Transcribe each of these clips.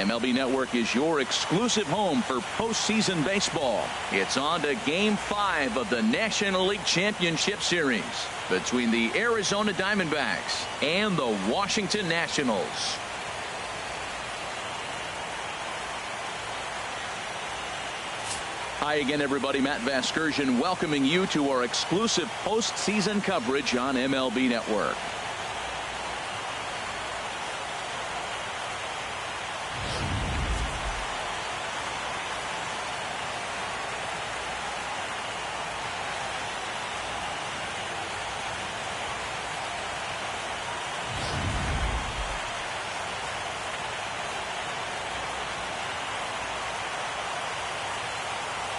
MLB Network is your exclusive home for postseason baseball. It's on to Game 5 of the National League Championship Series between the Arizona Diamondbacks and the Washington Nationals. Hi again, everybody. Matt Vasgersian welcoming you to our exclusive postseason coverage on MLB Network.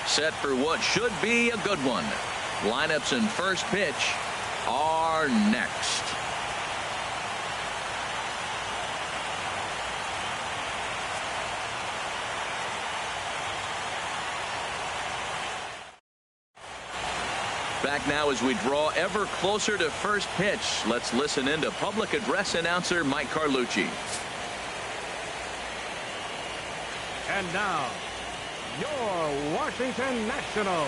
Set for what should be a good one. Lineups and first pitch are next. Back now as we draw ever closer to first pitch. Let's listen in to public address announcer Mike Carlucci. And now, your Washington Nationals.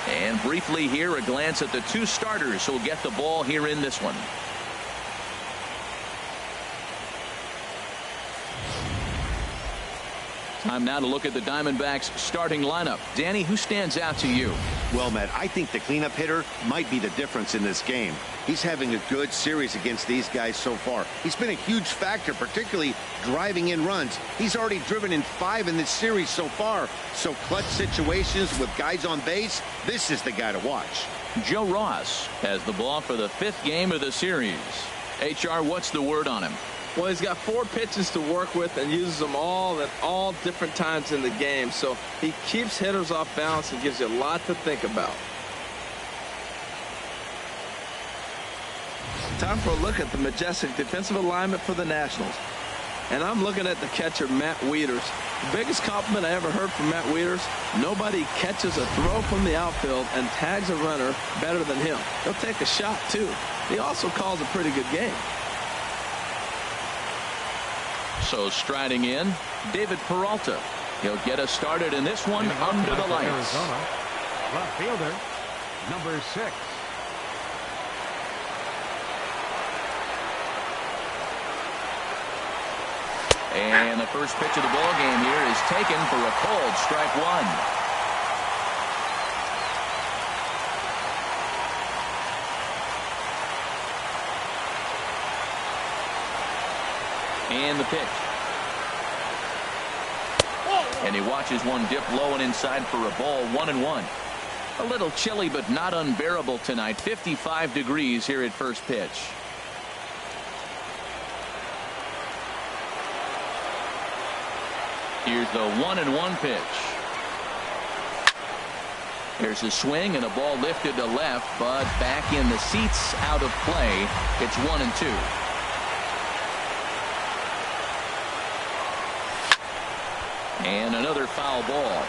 And briefly here, a glance at the two starters who'll get the ball here in this one. Time now to look at the Diamondbacks starting lineup. Danny, who stands out to you? Well, Matt, I think the cleanup hitter might be the difference in this game. He's having a good series against these guys so far. He's been a huge factor, particularly driving in runs. He's already driven in 5 in this series so far. So clutch situations with guys on base, this is the guy to watch. Joe Ross has the ball for the 5th game of the series. HR, what's the word on him? Well, he's got 4 pitches to work with and uses them all at all different times in the game. So he keeps hitters off balance and gives you a lot to think about. Time for a look at the majestic defensive alignment for the Nationals. And I'm looking at the catcher, Matt Wieters. The biggest compliment I ever heard from Matt Wieters: nobody catches a throw from the outfield and tags a runner better than him. He'll take a shot, too. He also calls a pretty good game. So striding in, David Peralta. He'll get us started in this one under the lights. Arizona, left fielder, number 6. And the first pitch of the ball game here is taken for a cold strike 1. And the pitch. And he watches one dip low and inside for a ball, 1-1. A little chilly but not unbearable tonight. 55 degrees here at first pitch. Here's the 1-1 pitch. There's a swing and a ball lifted to left, but back in the seats, out of play. It's 1-2. And another foul ball.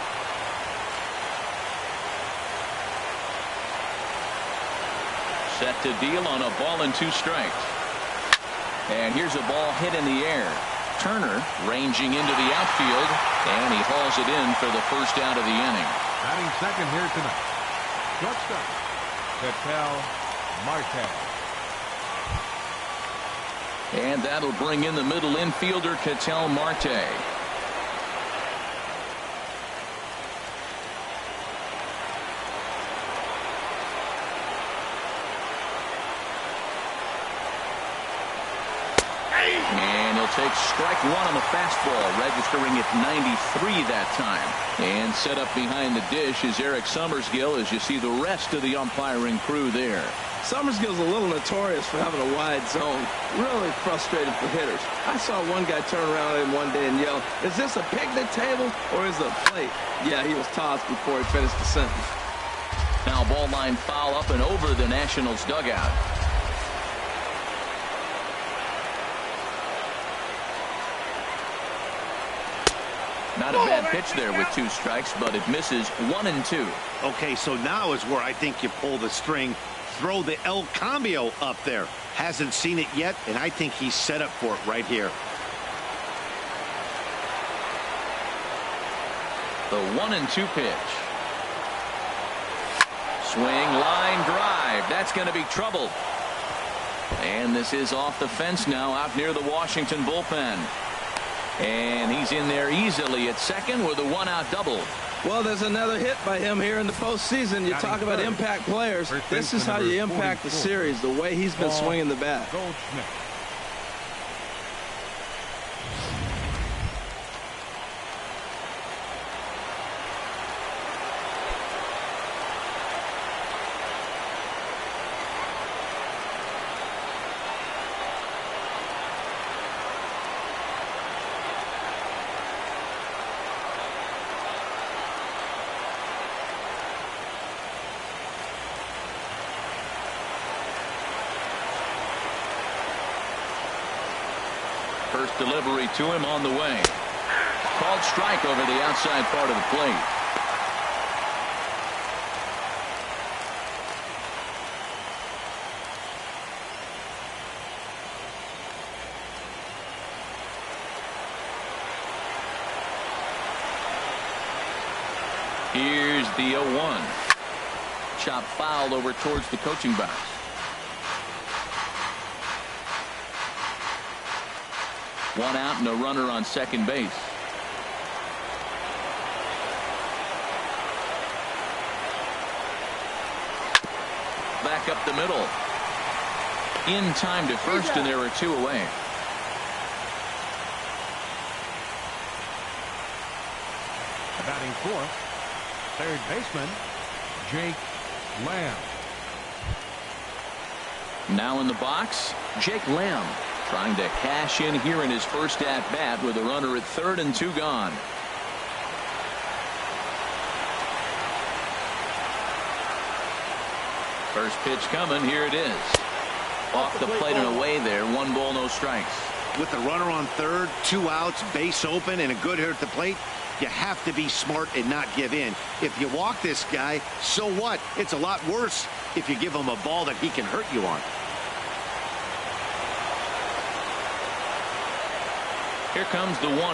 Set to deal on a ball and 2 strikes. And here's a ball hit in the air. Turner ranging into the outfield, and he hauls it in for the first out of the inning. Batting second here tonight, shortstop, Ketel Marte. And that'll bring in the middle infielder, Ketel Marte. And he'll take strike 1 on the fastball, registering at 93 that time. And set up behind the dish is Eric Summersgill, as you see the rest of the umpiring crew there. Summersgill's a little notorious for having a wide zone. Really frustrated for hitters. I saw one guy turn around at him one day and yell, "Is this a picnic table or is it a plate?" Yeah, he was tossed before he finished the sentence. Now ball line foul up and over the Nationals dugout. Not a bad pitch there with 2 strikes, but it misses 1 and 2. Okay, so now is where I think you pull the string. Throw the El Cambio up there. Hasn't seen it yet, and I think he's set up for it right here. The 1 and 2 pitch. Swing, line drive. That's going to be trouble. And this is off the fence now, out near the Washington bullpen. And he's in there easily at second with a 1-out double. Well, there's another hit by him here in the postseason. You talk about impact players. This is how you impact the series, the way he's been swinging the bat. First delivery to him on the way. Called strike over the outside part of the plate. Here's the 0-1. Chop foul over towards the coaching box. One out and a runner on second base. Back up the middle. In time to first, and there are 2 away. Batting fourth, third baseman, Jake Lamb. Now in the box, Jake Lamb. Trying to cash in here in his first at-bat with a runner at third and 2 gone. First pitch coming. Here it is. Off the plate and away there. 1 ball, no strikes. With the runner on third, 2 outs, base open, and a good hitter at the plate, you have to be smart and not give in. If you walk this guy, so what? It's a lot worse if you give him a ball that he can hurt you on. Here comes the 1-0.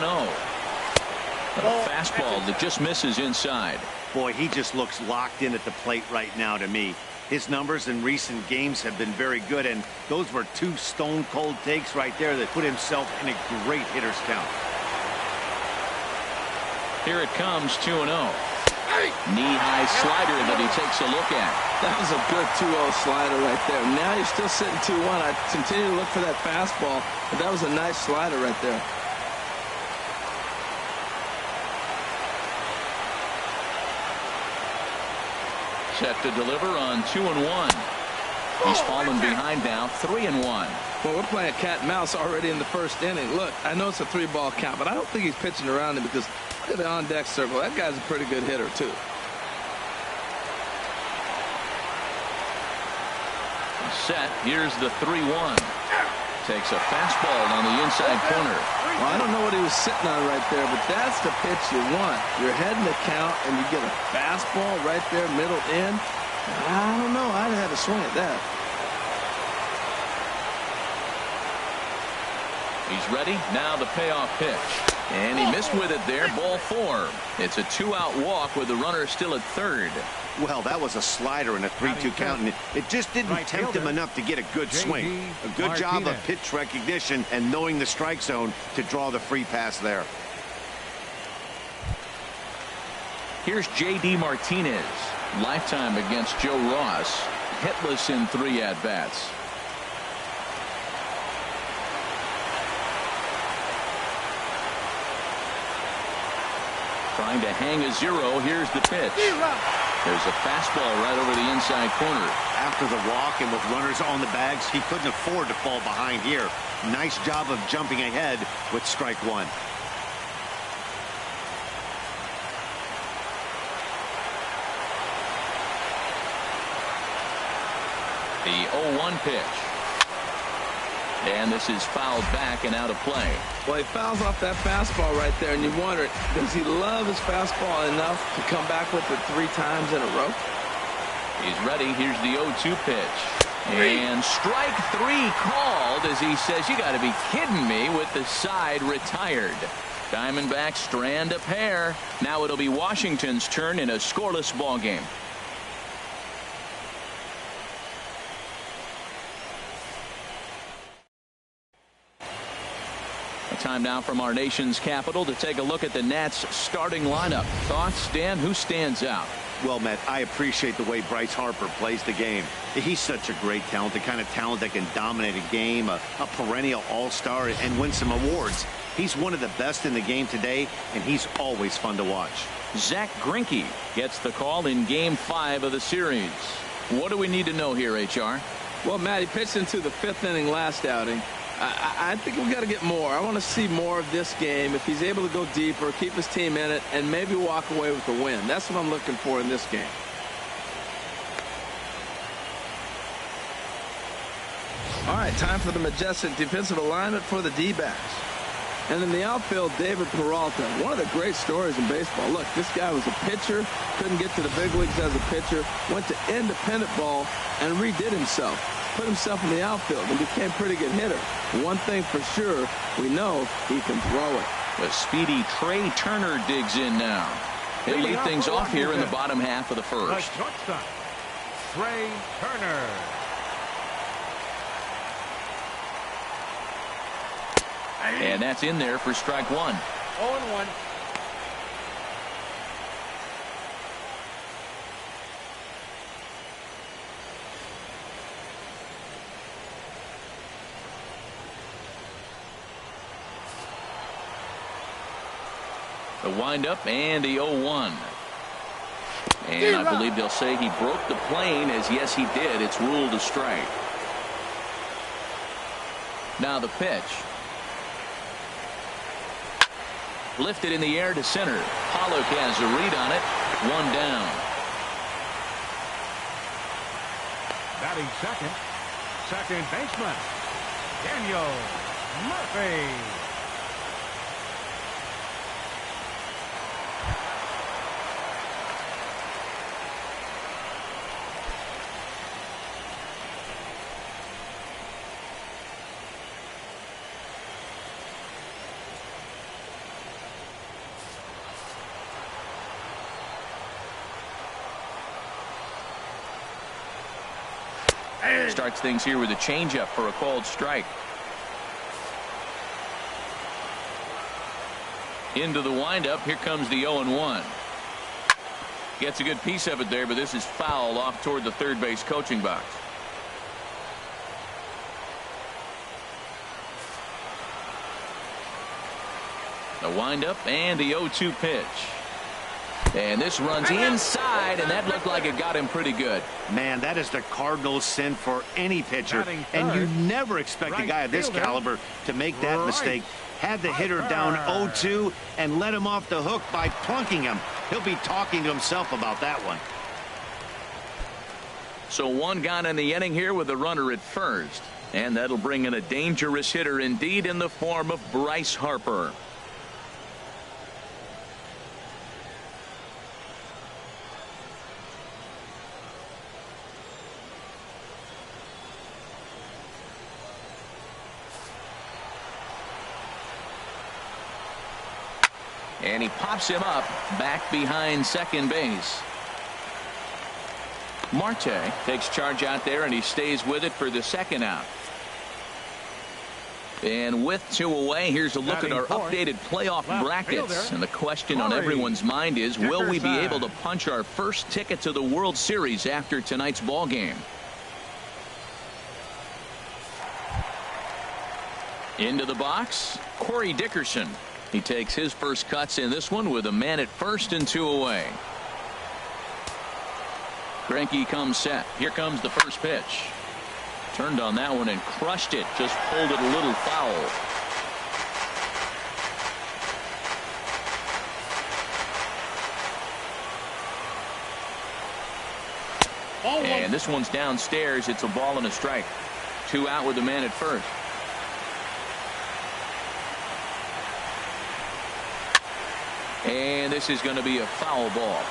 A fastball that just misses inside. Boy, he just looks locked in at the plate right now to me. His numbers in recent games have been very good, and those were 2 stone-cold takes right there that put himself in a great hitter's count. Here it comes, 2-0. Knee-high slider that he takes a look at. That was a good 2-0 slider right there. Now you're still sitting 2-1. I continue to look for that fastball, but that was a nice slider right there. Set to deliver on 2-1. He's fallen behind now, 3-1. Well, we're playing cat and mouse already in the first inning. Look, I know it's a 3-ball count, but I don't think he's pitching around him because look at the on-deck circle. That guy's a pretty good hitter, too. Set. Here's the 3-1. Takes a fastball on the inside corner. Well, I don't know what he was sitting on right there, but that's the pitch you want. You're heading the count, and you get a fastball right there, middle in. I don't know. I'd have had to swing at that. He's ready. Now the payoff pitch. And he missed with it there. Ball 4. It's a 2-out walk with the runner still at third. Well, that was a slider in a 3-2 count, and it just didn't tempt him enough to get a good swing. A good job of pitch recognition and knowing the strike zone to draw the free pass there. Here's J.D. Martinez. Lifetime against Joe Ross. Hitless in 3 at-bats. Trying to hang a 0. Here's the pitch. There's a fastball right over the inside corner. After the walk and with runners on the bags, he couldn't afford to fall behind here. Nice job of jumping ahead with strike 1. The 0-1 pitch. And this is fouled back and out of play. Well, he fouls off that fastball right there, and you wonder, does he love his fastball enough to come back with it 3 times in a row? He's ready. Here's the 0-2 pitch. And strike 3 called as he says, you got to be kidding me, with the side retired. Diamondbacks strand a pair. Now it'll be Washington's turn in a scoreless ball game. Time now from our nation's capital to take a look at the Nats starting lineup. Thoughts, Dan? Who stands out? Well, Matt, I appreciate the way Bryce Harper plays the game. He's such a great talent, the kind of talent that can dominate a game, a perennial all-star, and win some awards. He's one of the best in the game today, and he's always fun to watch. Zach Greinke gets the call in Game 5 of the series. What do we need to know here, HR? Well, Matt, he pitched into the 5th inning last outing. I think we've got to get more. I want to see more of this game. If he's able to go deeper, keep his team in it, and maybe walk away with the win. That's what I'm looking for in this game. All right, time for the majestic defensive alignment for the D-backs. And in the outfield, David Peralta, one of the great stories in baseball. Look, this guy was a pitcher, couldn't get to the big leagues as a pitcher, went to independent ball and redid himself. Put himself in the outfield and became a pretty good hitter. One thing for sure, we know he can throw it. The speedy Trey Turner digs in now. He'll lead things off here in the bottom half of the first. The shortstop, Trey Turner. And that's in there for strike 1. 0-1. The windup and the 0-1. And I believe they'll say he broke the plane, as yes he did. It's ruled a strike. Now the pitch. Lifted in the air to center. Pollock has a read on it. 1 down. Batting second baseman, Daniel Murphy. Starts things here with a changeup for a called strike. Into the windup. Here comes the 0-1. Gets a good piece of it there, but this is foul off toward the third base coaching box. The windup and the 0-2 pitch. And this runs inside, and that looked like it got him pretty good. Man, that is the cardinal sin for any pitcher. And you never expect a guy of this caliber to make that mistake. Had the hitter down 0-2 and let him off the hook by plunking him. He'll be talking to himself about that one. So 1 gone in the inning here with a runner at first. And that'll bring in a dangerous hitter indeed in the form of Bryce Harper. And he pops him up back behind second base. Marte takes charge out there, and he stays with it for the second out. And with 2 away, here's a look at our updated playoff brackets. And the question on everyone's mind is, will we be able to punch our first ticket to the World Series after tonight's ball game? Into the box, Corey Dickerson. He takes his first cuts in this one with a man at first and 2 away. Greinke comes set. Here comes the first pitch. Turned on that one and crushed it. Just pulled it a little foul. And this one's downstairs. It's a ball and a strike. 2 out with the man at first. And this is going to be a foul ball.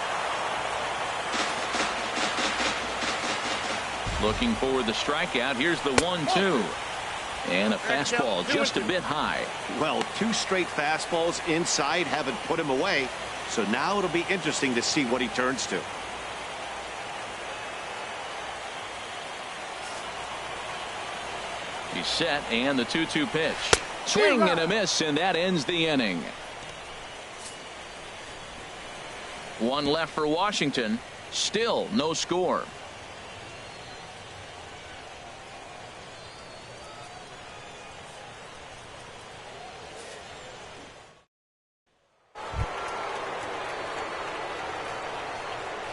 Looking for the strikeout. Here's the 1-2. And a fastball just a bit high. Well, 2 straight fastballs inside haven't put him away. So now it'll be interesting to see what he turns to. He's set, and the 2-2 pitch. Swing and a miss, and that ends the inning. 1 left for Washington. Still no score.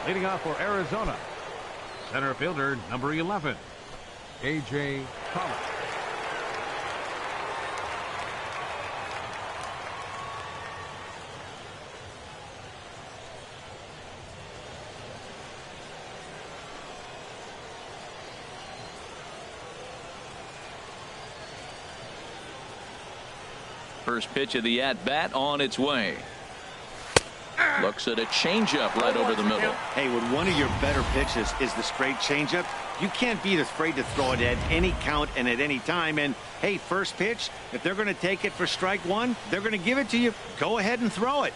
Leading off for Arizona, center fielder number 11, A.J. Collins. First pitch of the at-bat on its way. Looks at a changeup right over the middle. Hey, when one of your better pitches is the straight changeup, you can't be afraid to throw it at any count and at any time. And hey, first pitch, if they're going to take it for strike 1, they're going to give it to you. Go ahead and throw it.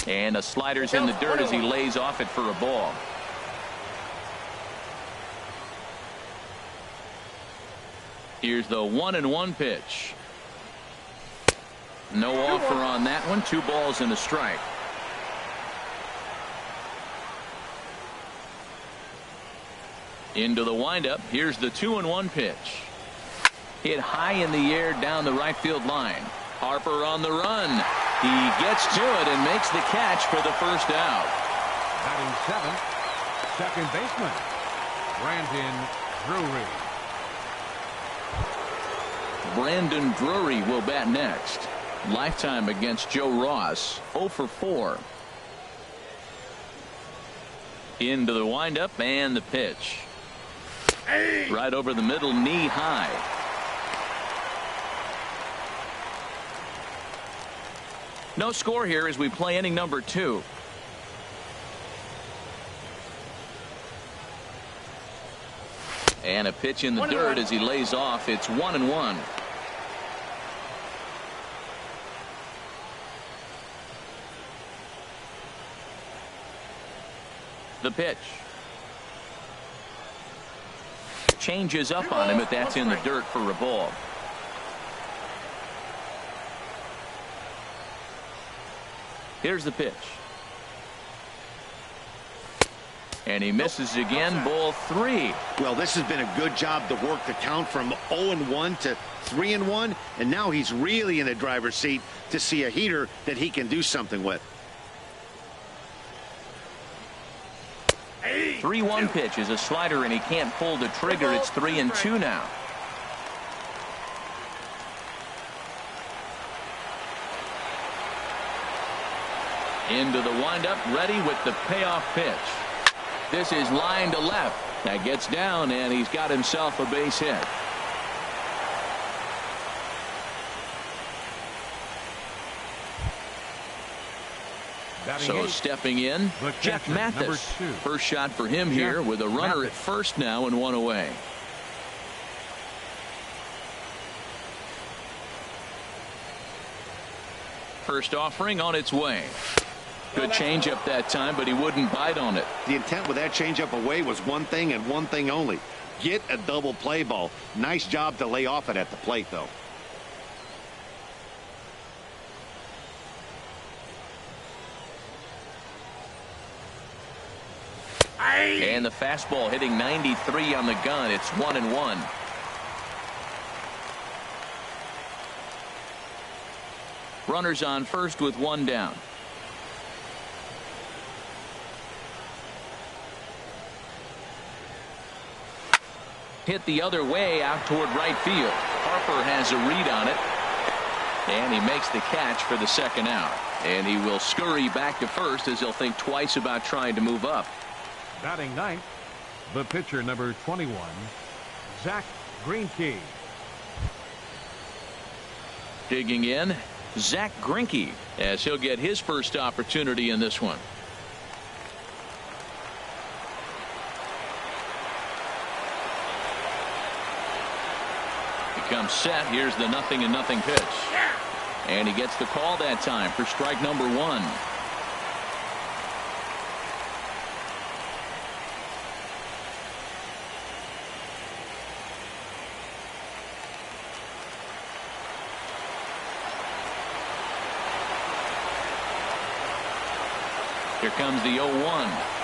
And a slider's in the dirt as he lays off it for a ball. Here's the 1-1 pitch. No offer on that one. 2 balls and a strike. Into the windup. Here's the 2-1 pitch. Hit high in the air down the right field line. Harper on the run. He gets to it and makes the catch for the first out. Batting 7th, second baseman, Brandon Drury. Brandon Drury will bat next. Lifetime against Joe Ross. 0 for 4. Into the windup and the pitch. Right over the middle, knee high. No score here as we play inning number 2. And a pitch in the dirt as he lays off. It's 1-1. The pitch. Changes up on him, but that's in the dirt for a ball. Here's the pitch. And he misses again. Ball 3. Well, this has been a good job to work the count from 0-1 to 3-1. And now he's really in the driver's seat to see a heater that he can do something with. 3-1 pitch is a slider, and he can't pull the trigger. It's 3-2 now. Into the windup, ready with the payoff pitch. This is line to left. That gets down, and he's got himself a base hit. So stepping in, Jeff Mathis. First shot for him here with a runner at first now and 1 away. First offering on its way. Good changeup that time, but he wouldn't bite on it. The intent with that changeup away was one thing and one thing only. Get a double play ball. Nice job to lay off it at the plate, though. And the fastball hitting 93 on the gun. It's 1-1. Runners on first with 1 down. Hit the other way out toward right field. Harper has a read on it. And he makes the catch for the second out. And he will scurry back to first as he'll think twice about trying to move up. Batting 9th, the pitcher number 21, Zach Greinke. Digging in, Zach Greinke, as he'll get his first opportunity in this one. He comes set. Here's the 0-0 pitch. And he gets the call that time for strike number 1. Here comes the 0-1.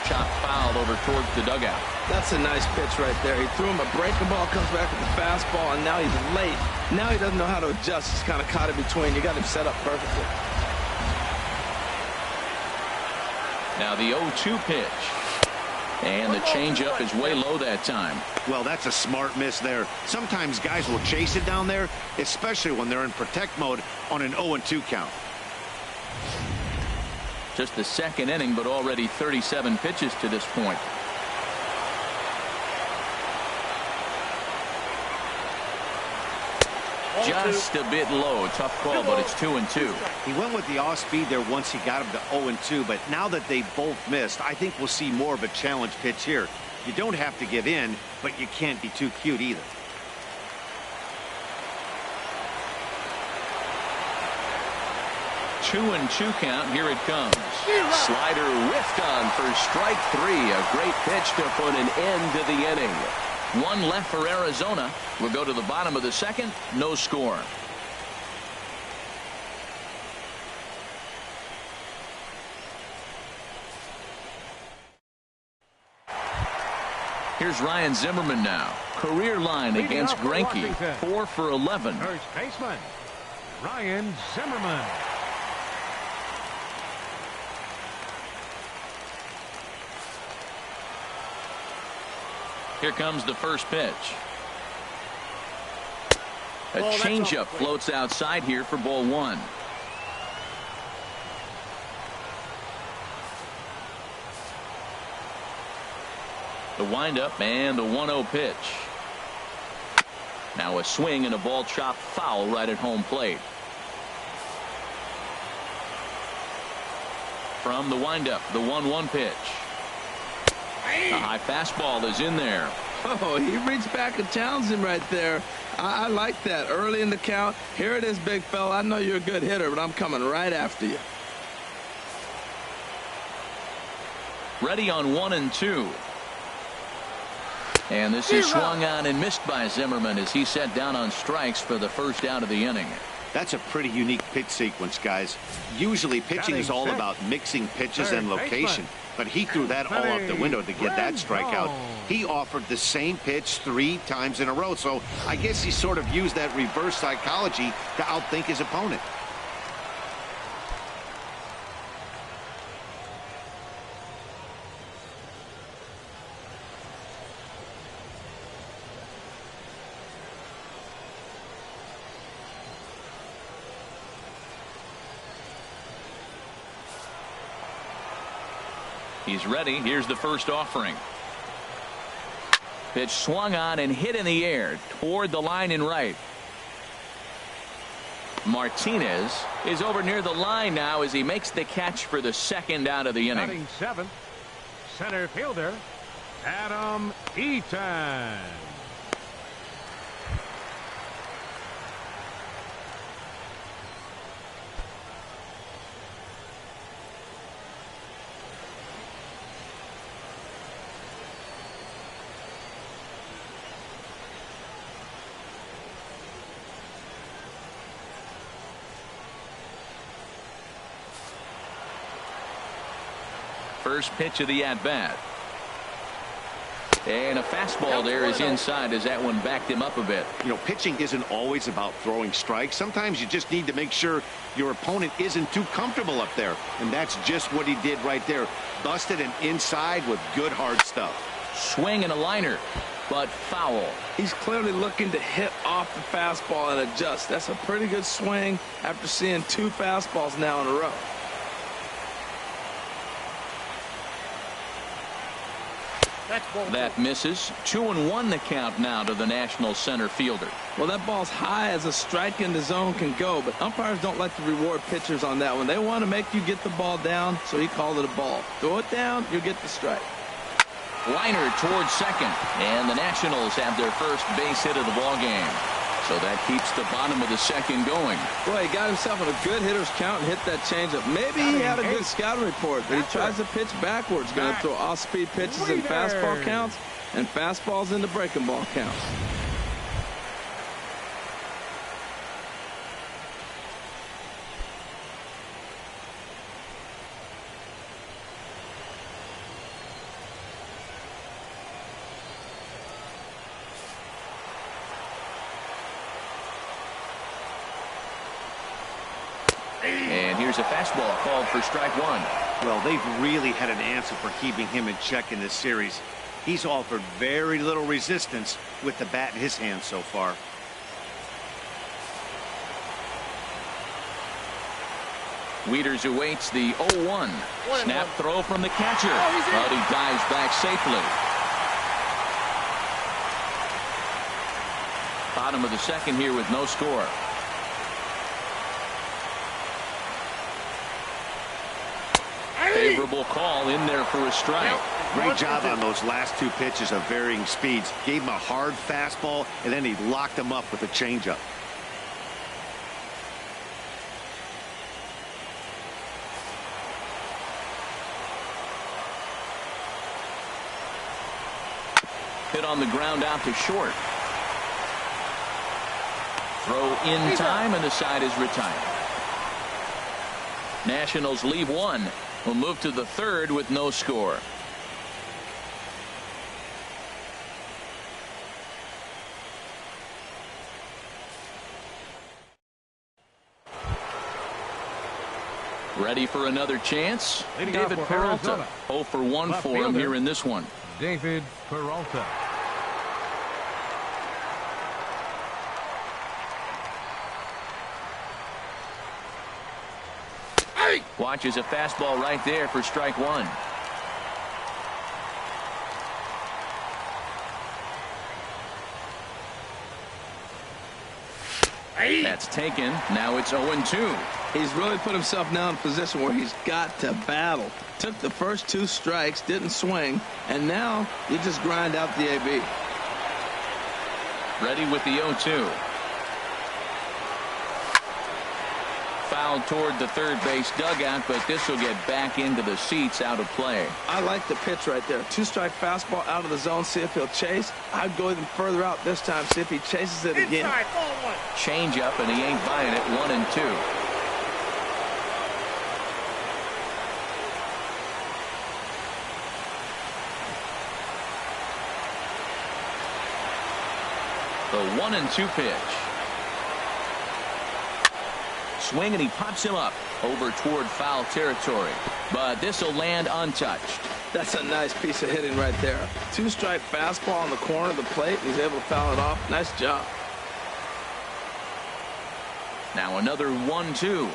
Chop foul over towards the dugout. That's a nice pitch right there. He threw him a breaking ball, comes back with the fastball, and now he's late. Now he doesn't know how to adjust. He's kind of caught in between. You got him set up perfectly. Now the 0-2 pitch. And the changeup is way low that time. Well, that's a smart miss there. Sometimes guys will chase it down there, especially when they're in protect mode on an 0-2 count. Just the second inning, but already 37 pitches to this point. Just a bit low. Tough call, but it's 2-2. He went with the off speed there once he got him to 0-2, but now that they both missed, I think we'll see more of a challenge pitch here. You don't have to give in, but you can't be too cute either. 2-2 count. Here it comes. Slider whiffed on for strike 3. A great pitch to put an end to the inning. One left for Arizona. We'll go to the bottom of the second. No score. Here's Ryan Zimmerman now. Career line against Greinke. 4 for 11. First baseman, Ryan Zimmerman. Here comes the first pitch. A changeup floats outside here for ball 1. The windup and the 1-0 pitch. Now a swing and a ball chopped foul right at home plate. From the windup, the 1-1 pitch. The high fastball is in there. Oh, he reached back and challenged him right there. I like that. Early in the count. Here it is, big fella. I know you're a good hitter, but I'm coming right after you. Ready on 1-2. And this is swung on and missed by Zimmerman as he set down on strikes for the first out of the inning. That's a pretty unique pitch sequence, guys. Usually pitching is all about mixing pitches and location, but he threw that all out the window to get that strikeout. He offered the same pitch 3 times in a row, so I guess he sort of used that reverse psychology to outthink his opponent. He's ready. Here's the first offering. Pitch swung on and hit in the air toward the line and right. Martinez is over near the line now as he makes the catch for the second out of the inning. Batting 7th, center fielder, Adam Eaton. First pitch of the at-bat. And a fastball there is inside as that one backed him up a bit. You know, pitching isn't always about throwing strikes. Sometimes you just need to make sure your opponent isn't too comfortable up there. And that's just what he did right there. Busted an inside with good hard stuff. Swing and a liner, but foul. He's clearly looking to hit off the fastball and adjust. That's a pretty good swing after seeing 2 fastballs now in a row. That misses. 2-1 the count now to the National center fielder. Well, that ball's high as a strike in the zone can go, but umpires don't like to reward pitchers on that one. They want to make you get the ball down, so he called it a ball. Throw it down, you get the strike. Liner towards second, and the Nationals have their first base hit of the ball game. So that keeps the bottom of the second going. Boy, he got himself in a good hitter's count and hit that changeup. Maybe he had a good scouting report, but he tries to pitch backwards. Going to throw off-speed pitches in fastball counts and fastballs into breaking ball counts. And here's a fastball called for strike one. Well, they've really had an answer for keeping him in check in this series. He's offered very little resistance with the bat in his hand so far. Wieters awaits the 0-1. Snap throw from the catcher. But he dives back safely. Bottom of the second here with no score. Favorable call in there for a strike. Great job on those last two pitches of varying speeds. Gave him a hard fastball, and then he locked him up with a changeup. Hit on the ground out to short. Throw in time, and the side is retired. Nationals leave one. Will move to the third with no score. Ready for another chance? David Peralta. 0 for 1 for him here in this one. David Peralta. Watches a fastball right there for strike one. That's taken. Now it's 0-2. He's really put himself now in a position where he's got to battle. Took the first two strikes, didn't swing, and now you just grind out the AB. Ready with the 0-2. Foul toward the third base dugout, but this will get back into the seats, out of play. I like the pitch right there. Two-strike fastball out of the zone, see if he'll chase. I'd go even further out this time, see if he chases it again. Change up, and he ain't buying it. 1-2. The 1-2 pitch. Swing, and he pops him up over toward foul territory, but this will land untouched. That's a nice piece of hitting right there. Two-strike fastball on the corner of the plate. He's able to foul it off. Nice job. Now another 1-2.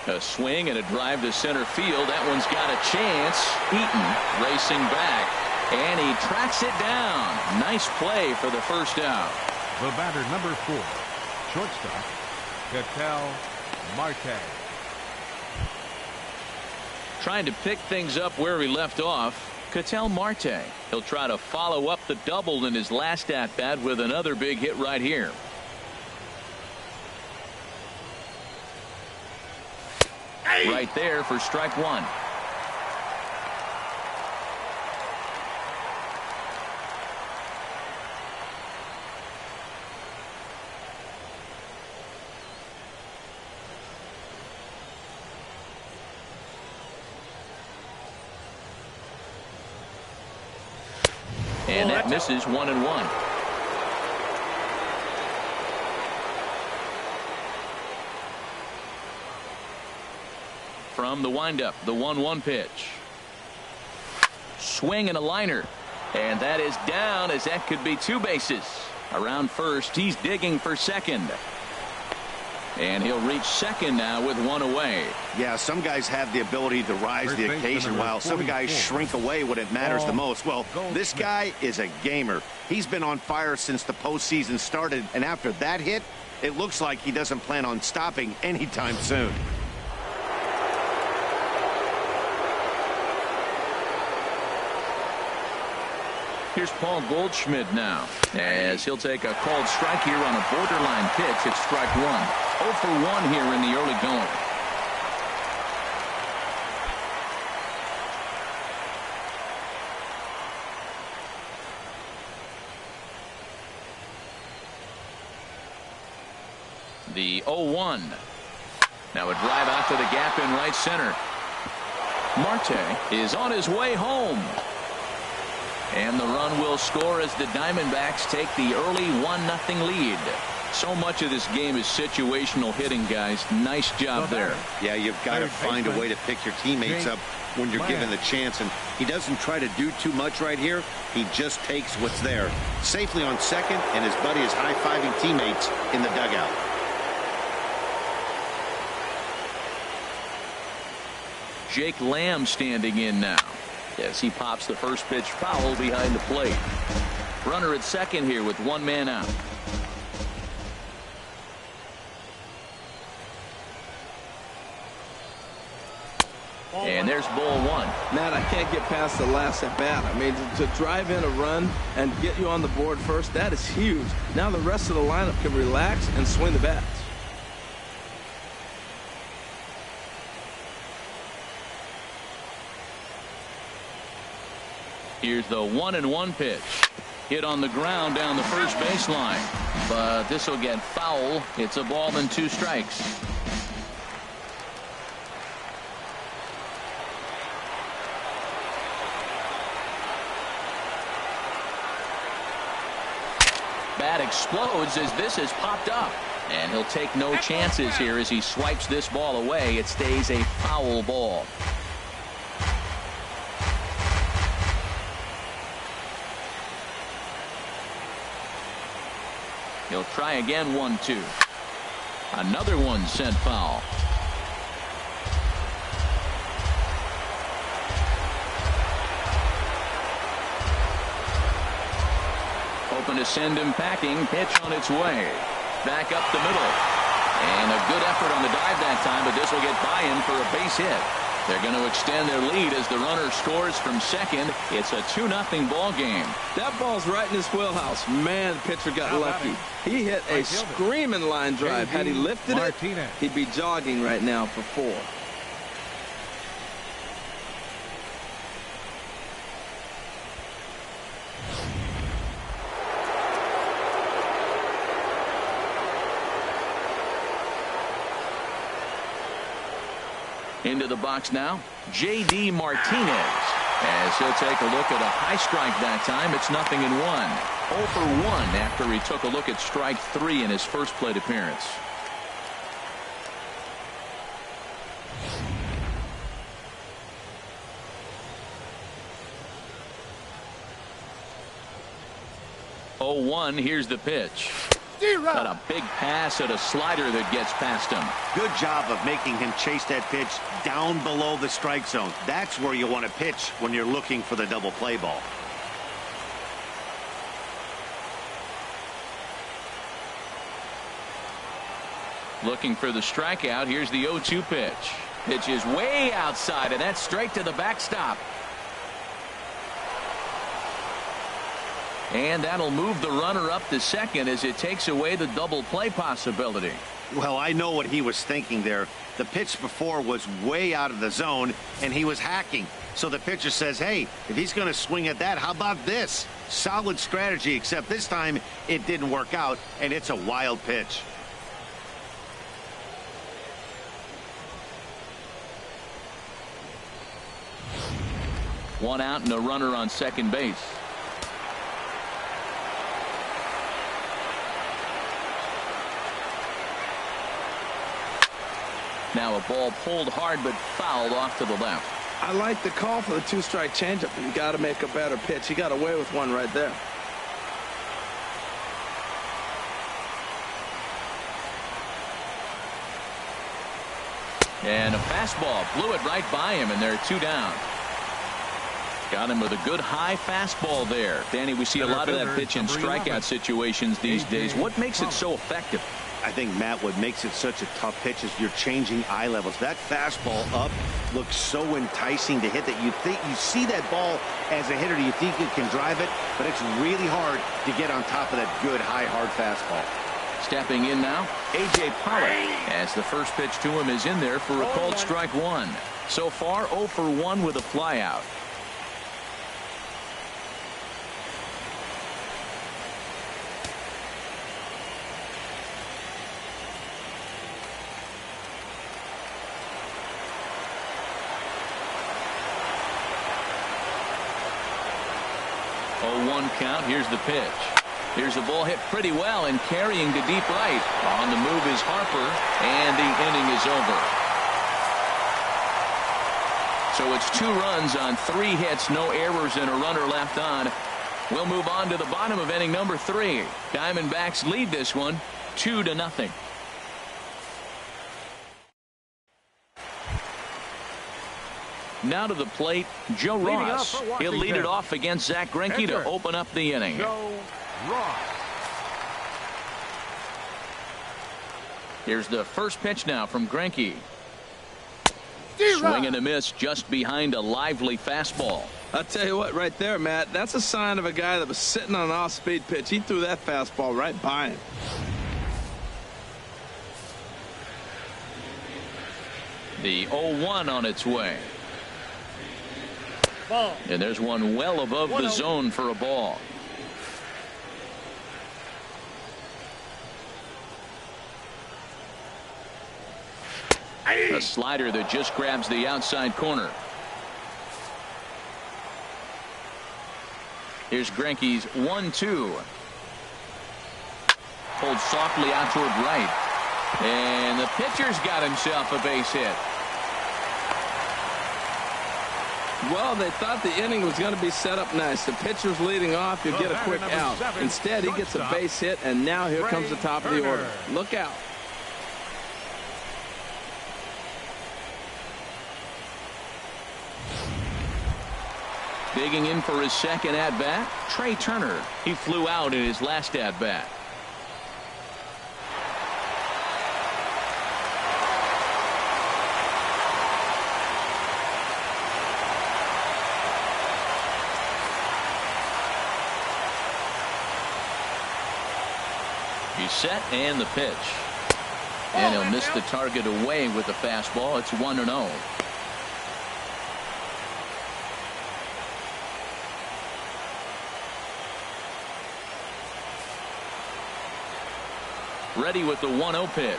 A swing and a drive to center field. That one's got a chance. Eaton racing back, and he tracks it down. Nice play for the first out. The batter, number 4, shortstop, Marte. Trying to pick things up where he left off. Ketel Marte. He'll try to follow up the double in his last at-bat with another big hit right here. Right there for strike one. And that misses. 1-1. From the windup, the 1-1 pitch. Swing and a liner. And that is down, as that could be two bases. Around first, he's digging for second. And he'll reach second now with one away. Yeah, some guys have the ability to rise to the occasion while some guys shrink away when it matters the most. Well, this guy is a gamer. He's been on fire since the postseason started, and after that hit, it looks like he doesn't plan on stopping anytime soon. Here's Paul Goldschmidt now, as he'll take a called strike here on a borderline pitch. It's strike one. 0 for 1 here in the early going. The 0-1. Now a drive out to the gap in right center. Marte is on his way home. And the run will score as the Diamondbacks take the early 1-0 lead. So much of this game is situational hitting, guys. Nice job there. Yeah, you've got to find a way to pick your teammates up when you're given the chance. And he doesn't try to do too much right here. He just takes what's there. Safely on second, and his buddy is high-fiving teammates in the dugout. Jake Lamb standing in now as he pops the first pitch foul behind the plate. Runner at second here with one man out. And there's ball one. Matt, I can't get past the last at bat. I mean, to drive in a run and get you on the board first, that is huge. Now the rest of the lineup can relax and swing the bats. Here's the 1-1 pitch. Hit on the ground down the first baseline. But this will get foul. It's a ball and 2 strikes. Bat explodes as this is popped up. And he'll take no chances here as he swipes this ball away. It stays a foul ball. He'll try again, 1-2. Another one sent foul. Hoping to send him packing. Pitch on its way. Back up the middle. And a good effort on the dive that time, but this will get by him for a base hit. They're going to extend their lead as the runner scores from second. It's a 2-0 ball game. That ball's right in his wheelhouse. Man, the pitcher got lucky. He hit a screaming line drive. Had he lifted it, he'd be jogging right now for 4. Into the box now, J.D. Martinez, as he'll take a look at a high strike that time. It's 0-1. 0 for 1 after he took a look at strike 3 in his first plate appearance. Here's the pitch. Got a big pass at a slider that gets past him. Good job of making him chase that pitch down below the strike zone. That's where you want to pitch when you're looking for the double play ball. Looking for the strikeout. Here's the 0-2 pitch. Pitch is way outside, and that's straight to the backstop. And that'll move the runner up to second as it takes away the double play possibility. Well, I know what he was thinking there. The pitch before was way out of the zone, and he was hacking. So the pitcher says, hey, if he's going to swing at that, how about this? Solid strategy, except this time it didn't work out, and it's a wild pitch. One out and a runner on second base. Now a ball pulled hard but fouled off to the left. I like the call for the 2-strike changeup. You got to make a better pitch. He got away with one right there. And a fastball blew it right by him, and they're 2 down. Got him with a good high fastball there. Danny, we see a lot of that pitch in strikeout situations these days. What makes it so effective? I think, Matt, what makes it such a tough pitch is you're changing eye levels. That fastball up looks so enticing to hit that you see that ball as a hitter, you think you can drive it, but it's really hard to get on top of that good high hard fastball. Stepping in now, A.J. Pollock, as the first pitch to him is in there for a called strike 1. So far 0 for 1 with a flyout. Count. Here's the pitch. Here's the ball hit pretty well and carrying to deep right. On the move is Harper, and the inning is over. So it's 2 runs on 3 hits, no errors, and a runner left on. We'll move on to the bottom of inning number 3. Diamondbacks lead this one 2-0. Now to the plate, Joe Ross. He'll lead it off against Zach Greinke to open up the inning. Joe Ross. Here's the first pitch now from Greinke. Swing and a miss just behind a lively fastball. I'll tell you what, right there, Matt, that's a sign of a guy that was sitting on an off-speed pitch. He threw that fastball right by him. The 0-1 on its way. And there's one well above the zone for a ball. A slider that just grabs the outside corner. Here's Greinke's 1-2. Pulled softly out toward right. And the pitcher's got himself a base hit. Well, they thought the inning was going to be set up nice. The pitcher's leading off. You'll get a quick out. Instead, he gets a base hit, and now here comes the top of the order. Look out. Digging in for his second at-bat, Trey Turner. He flew out in his last at-bat. He's set, and the pitch. And he'll miss the target away with the fastball. It's 1-0. Ready with the 1-0 pitch.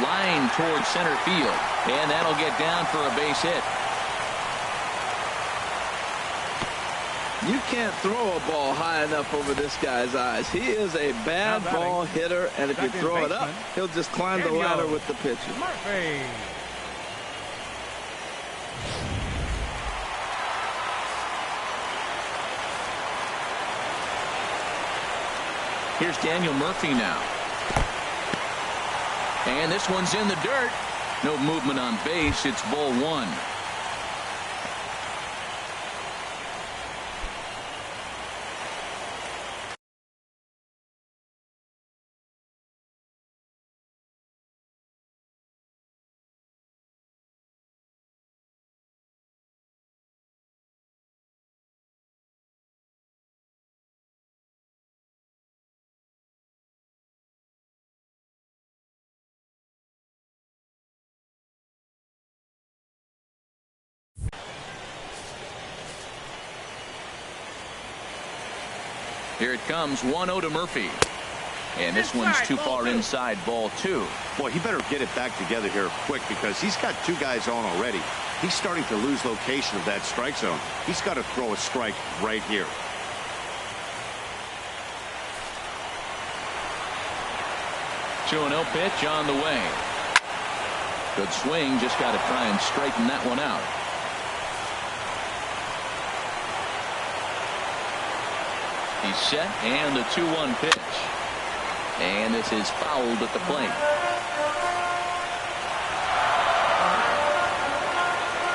Line towards center field. And that'll get down for a base hit. You can't throw a ball high enough over this guy's eyes. He is a bad ball hitter, and if you throw it up, he'll just climb the ladder with the pitcher. Murphy. Here's Daniel Murphy now. And this one's in the dirt. No movement on base. It's ball 1. Here it comes, 1-0 to Murphy. And this one's too far inside, ball 2. Boy, he better get it back together here quick because he's got 2 guys on already. He's starting to lose location of that strike zone. He's got to throw a strike right here. Two 2-0 pitch on the way. Good swing, just got to try and straighten that one out. He's set, and the 2-1 pitch. And this is fouled at the plate.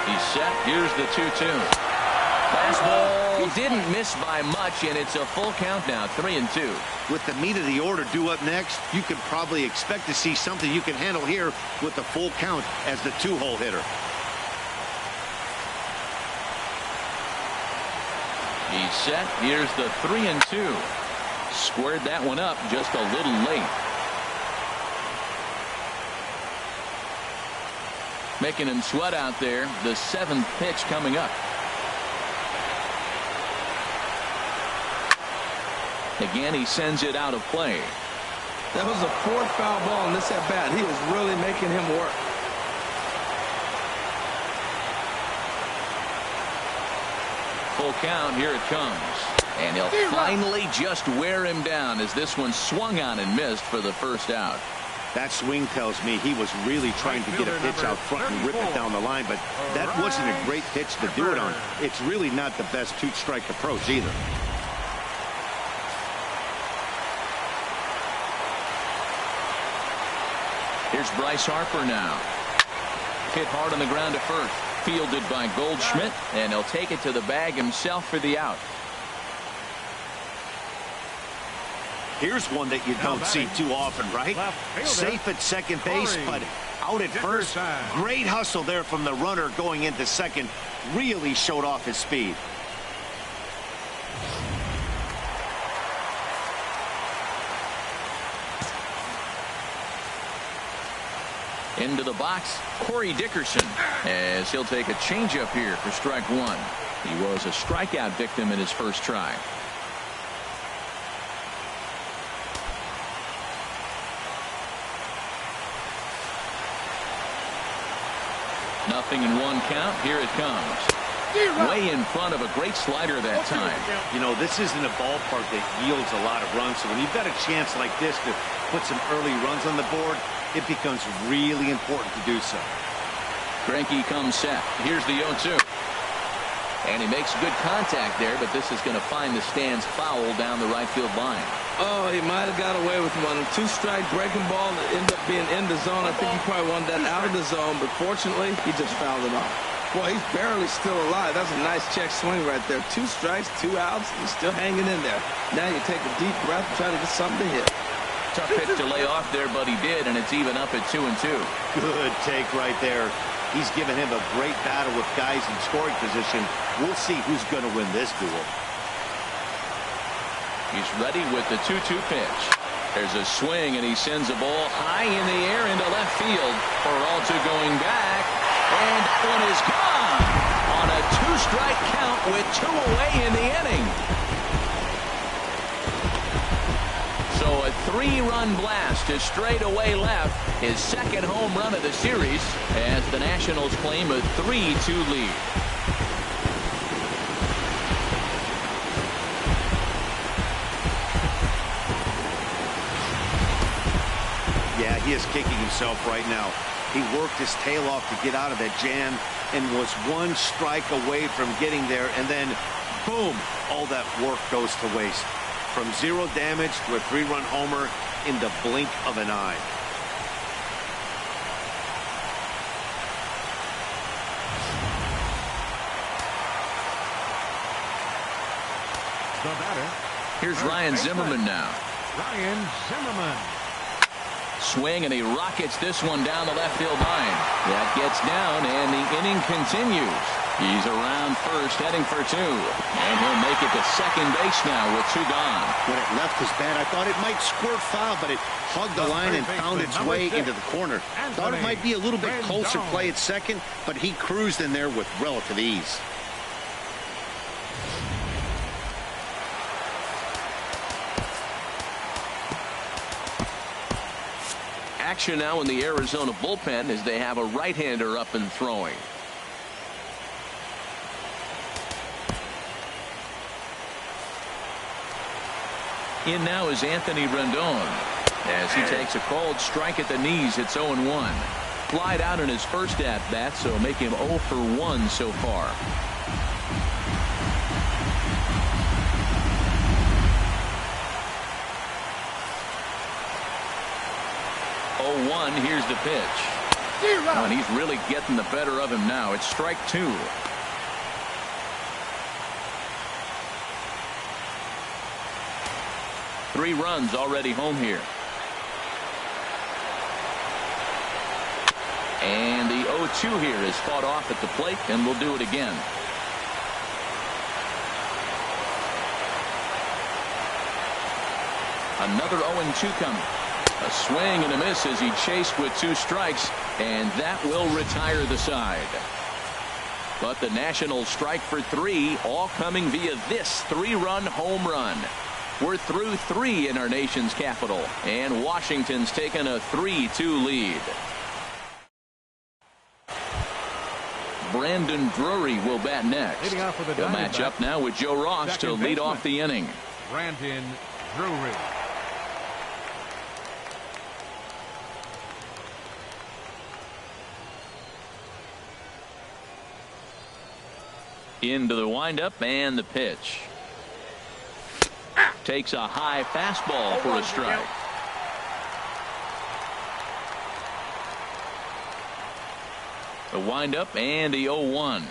He's set. Here's the 2-2. Fastball didn't miss by much, and it's a full count now, 3-2. With the meat of the order due up next, you could probably expect to see something you can handle here with the full count as the 2-hole hitter. He's set. Here's the 3-2. Squared that one up just a little late. Making him sweat out there. The 7th pitch coming up. Again, he sends it out of play. That was a 4th foul ball in this at bat. He is really making him work. Full count. Here it comes. And he'll finally just wear him down as this one swung on and missed for the first out. That swing tells me he was really trying to get a pitch out front and rip it down the line, but that wasn't a great pitch to do it on. It's really not the best 2-strike approach either. Here's Bryce Harper now. Hit hard on the ground to first. Fielded by Goldschmidt, and he'll take it to the bag himself for the out. Here's one that you don't see too often, right? Safe at second base, but out at first. Great hustle there from the runner going into second. Really showed off his speed. Into the box, Corey Dickerson, as he'll take a changeup here for strike one. He was a strikeout victim in his first try. Nothing in 1 count. Here it comes. Way in front of a great slider that time. You know, this isn't a ballpark that yields a lot of runs, so when you've got a chance like this to put some early runs on the board, it becomes really important to do so. Greinke comes set. Here's the 0-2. And he makes good contact there, but this is going to find the stands foul down the right field line. Oh, he might have got away with one. 2-strike breaking ball that ended up being in the zone. I think he probably wanted that out of the zone, but fortunately, he just fouled it off. Boy, he's barely still alive. That's a nice check swing right there. 2 strikes, 2 outs. He's still hanging in there. Now you take a deep breath and try to get something to hit. Tough pitch to lay off there, but he did, and it's even up at 2-2. Good take right there. He's given him a great battle with guys in scoring position. We'll see who's going to win this duel. He's ready with the 2-2 pitch. There's a swing, and he sends a ball high in the air into left field. Peralta going back, and that one is gone on a 2-strike count with 2 away in the inning. So a 3-run blast to straightaway left, his second home run of the series, as the Nationals claim a 3-2 lead. Yeah, he is kicking himself right now. He worked his tail off to get out of that jam and was 1 strike away from getting there, and then boom, all that work goes to waste. From 0 damage to a 3-run homer in the blink of an eye. The batter. Here's Ryan Zimmerman now. Ryan Zimmerman. Swing, and he rockets this one down the left field line. That gets down, and the inning continues. He's around first, heading for 2. And he'll make it to second base now with 2 gone. When it left his bat, I thought it might squirt foul, but it hugged the line and found its way into the corner. Thought it might be a little bit closer play at second, but he cruised in there with relative ease. Action now in the Arizona bullpen as they have a right-hander up and throwing. In now is Anthony Rendon as he takes a called strike at the knees. It's 0-1. Flied out in his first at-bat, so make him 0 for 1 so far. Here's the pitch. And he's really getting the better of him now. It's strike 2. Three runs already home here. And the 0-2 here is fought off at the plate, and we'll do it again. Another 0-2 coming. A swing and a miss as he chased with 2 strikes, and that will retire the side. But the Nationals strike for 3, all coming via this 3-run home run. We're through 3 in our nation's capital, and Washington's taken a 3-2 lead. Brandon Drury will bat next. He'll match up now with Joe Ross to lead off the inning. Brandon Drury. Into the windup and the pitch. Takes a high fastball for a strike. The windup and the 0-1.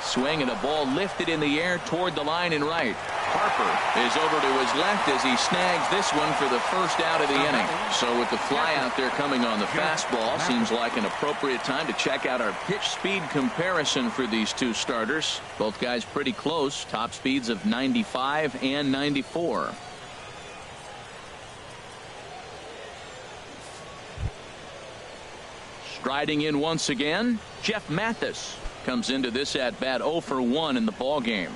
Swing and a ball lifted in the air toward the line and right. Harper is over to his left as he snags this one for the first out of the inning. So with the fly out there coming on the fastball, seems like an appropriate time to check out our pitch speed comparison for these two starters. Both guys pretty close, top speeds of 95 and 94. Striding in once again, Jeff Mathis comes into this at bat 0 for 1 in the ball game.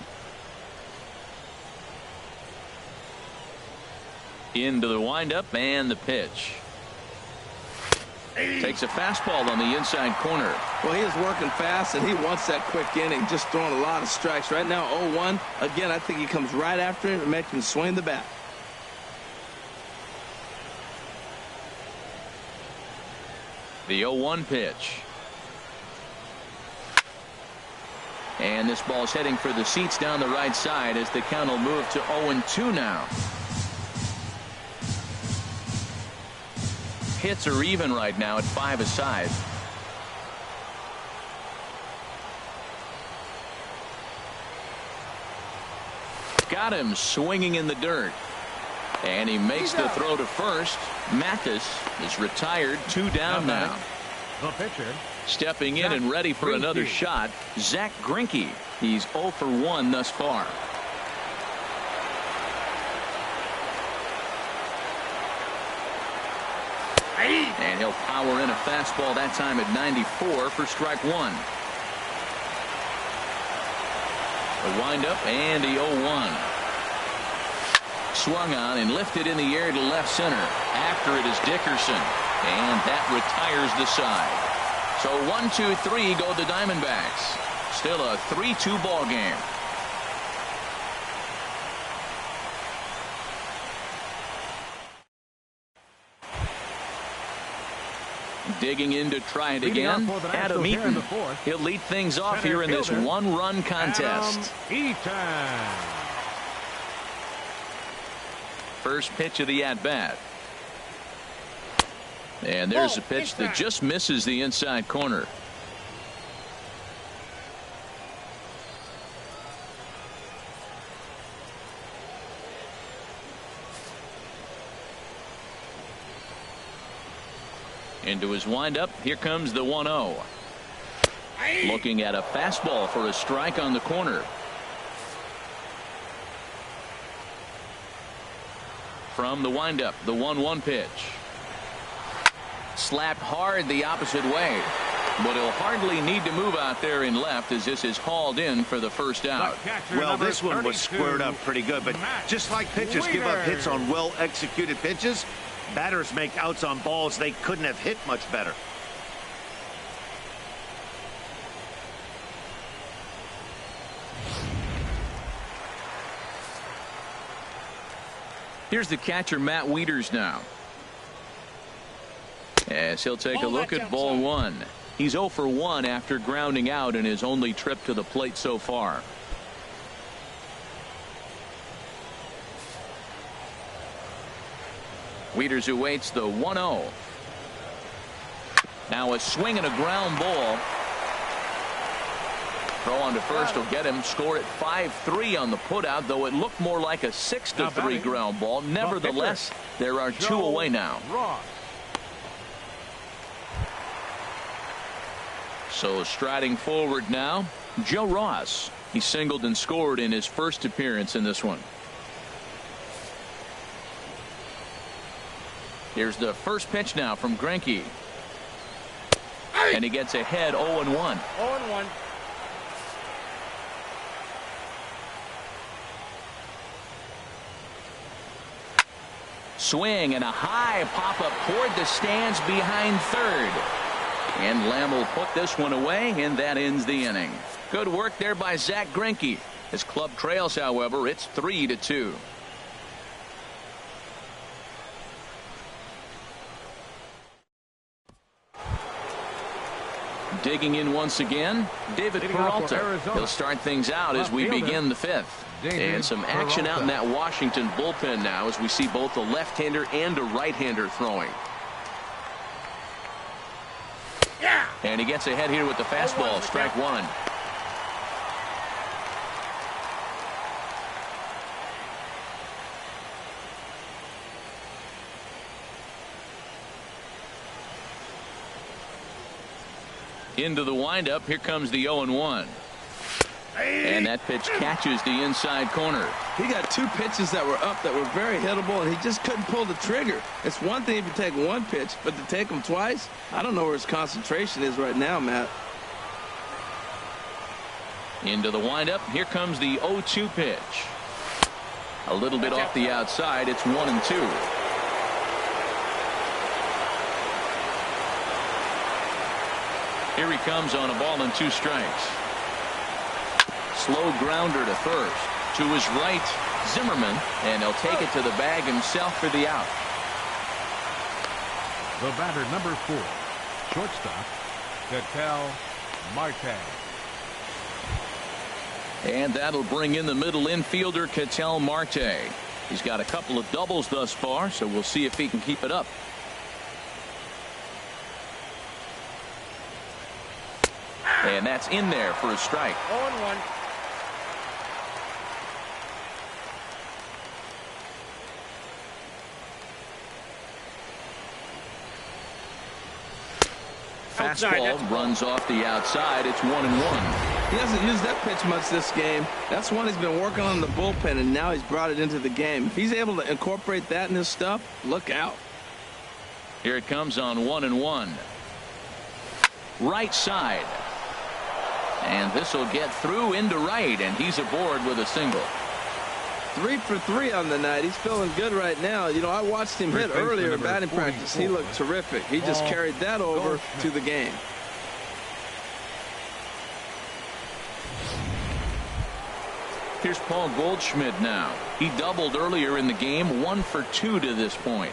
Into the windup and the pitch. Takes a fastball on the inside corner. Well, he is working fast, and he wants that quick inning, just throwing a lot of strikes. Right now, 0-1. Again, I think he comes right after him and makes him swing the bat. The 0-1 pitch. And this ball's heading for the seats down the right side as the count will move to 0-2 now. Hits are even right now at 5 aside. Got him swinging in the dirt. And he makes the throw to first. Mathis is retired, 2 down now. The pitcher. Stepping in and ready for another shot, Zach Greinke. He's 0 for 1 thus far. And he'll power in a fastball that time at 94 for strike 1. The windup and the 0-1. Swung on and lifted in the air to left center. After it is Dickerson. And that retires the side. So 1-2-3 go the Diamondbacks. Still a 3-2 ball game. Digging in to try it again, Adam Eaton. He'll lead things off here in this one-run contest. First pitch of the at-bat. And there's a pitch that just misses the inside corner. Into his windup, here comes the 1-0. Looking at a fastball for a strike on the corner. From the windup, the 1-1 pitch. Slapped hard the opposite way. But he'll hardly need to move out there in left as this is hauled in for the first out. Well, this one was squared up pretty good, but just like pitchers give up hits on well-executed pitches, batters make outs on balls they couldn't have hit much better. Here's the catcher, Matt Wieters, now. As he'll take a look at ball 1. He's 0 for 1 after grounding out in his only trip to the plate so far. Wieters awaits the 1-0. Now a swing and a ground ball. Throw on to first will get him. Score at 5-3 on the putout, though it looked more like a 6-3 ground ball. Nevertheless, there are two away now. So striding forward now, Joe Ross. He singled and scored in his first appearance in this one. Here's the first pitch now from Greinke. And he gets ahead 0-1. 0-1. Swing and a high pop-up toward the stands behind third. And Lamb will put this one away, and that ends the inning. Good work there by Zach Greinke. His club trails, however, it's 3-2. Digging in once again, David Peralta. He'll start things out as we begin the fifth. And some action out in that Washington bullpen now as we see both a left-hander and a right-hander throwing. And he gets ahead here with the fastball, strike one. Into the windup, here comes the 0-1. And that pitch catches the inside corner. He got two pitches that were up that were very hittable, and he just couldn't pull the trigger. It's one thing if you take one pitch, but to take them twice, I don't know where his concentration is right now, Matt. Into the windup, here comes the 0-2 pitch. A little bit off the outside, it's 1-2. Here he comes on a ball and two strikes. Slow grounder to first. To his right, Zimmerman, and he'll take it to the bag himself for the out. The batter, number 4, shortstop, Ketel Marte. And that'll bring in the middle infielder, Ketel Marte. He's got a couple of doubles thus far, so we'll see if he can keep it up. And that's in there for a strike. 0-1. Fastball runs off the outside. It's 1-1. He hasn't used that pitch much this game. That's one he's been working on in the bullpen, and now he's brought it into the game. If he's able to incorporate that in his stuff, look out. Here it comes on 1-1. Right side. And this will get through into right, and he's aboard with a single. 3 for 3 on the night. He's feeling good right now. You know, I watched him hit earlier in batting practice. He looked terrific. He just carried that over to the game. Here's Paul Goldschmidt now. He doubled earlier in the game, 1 for 2 to this point.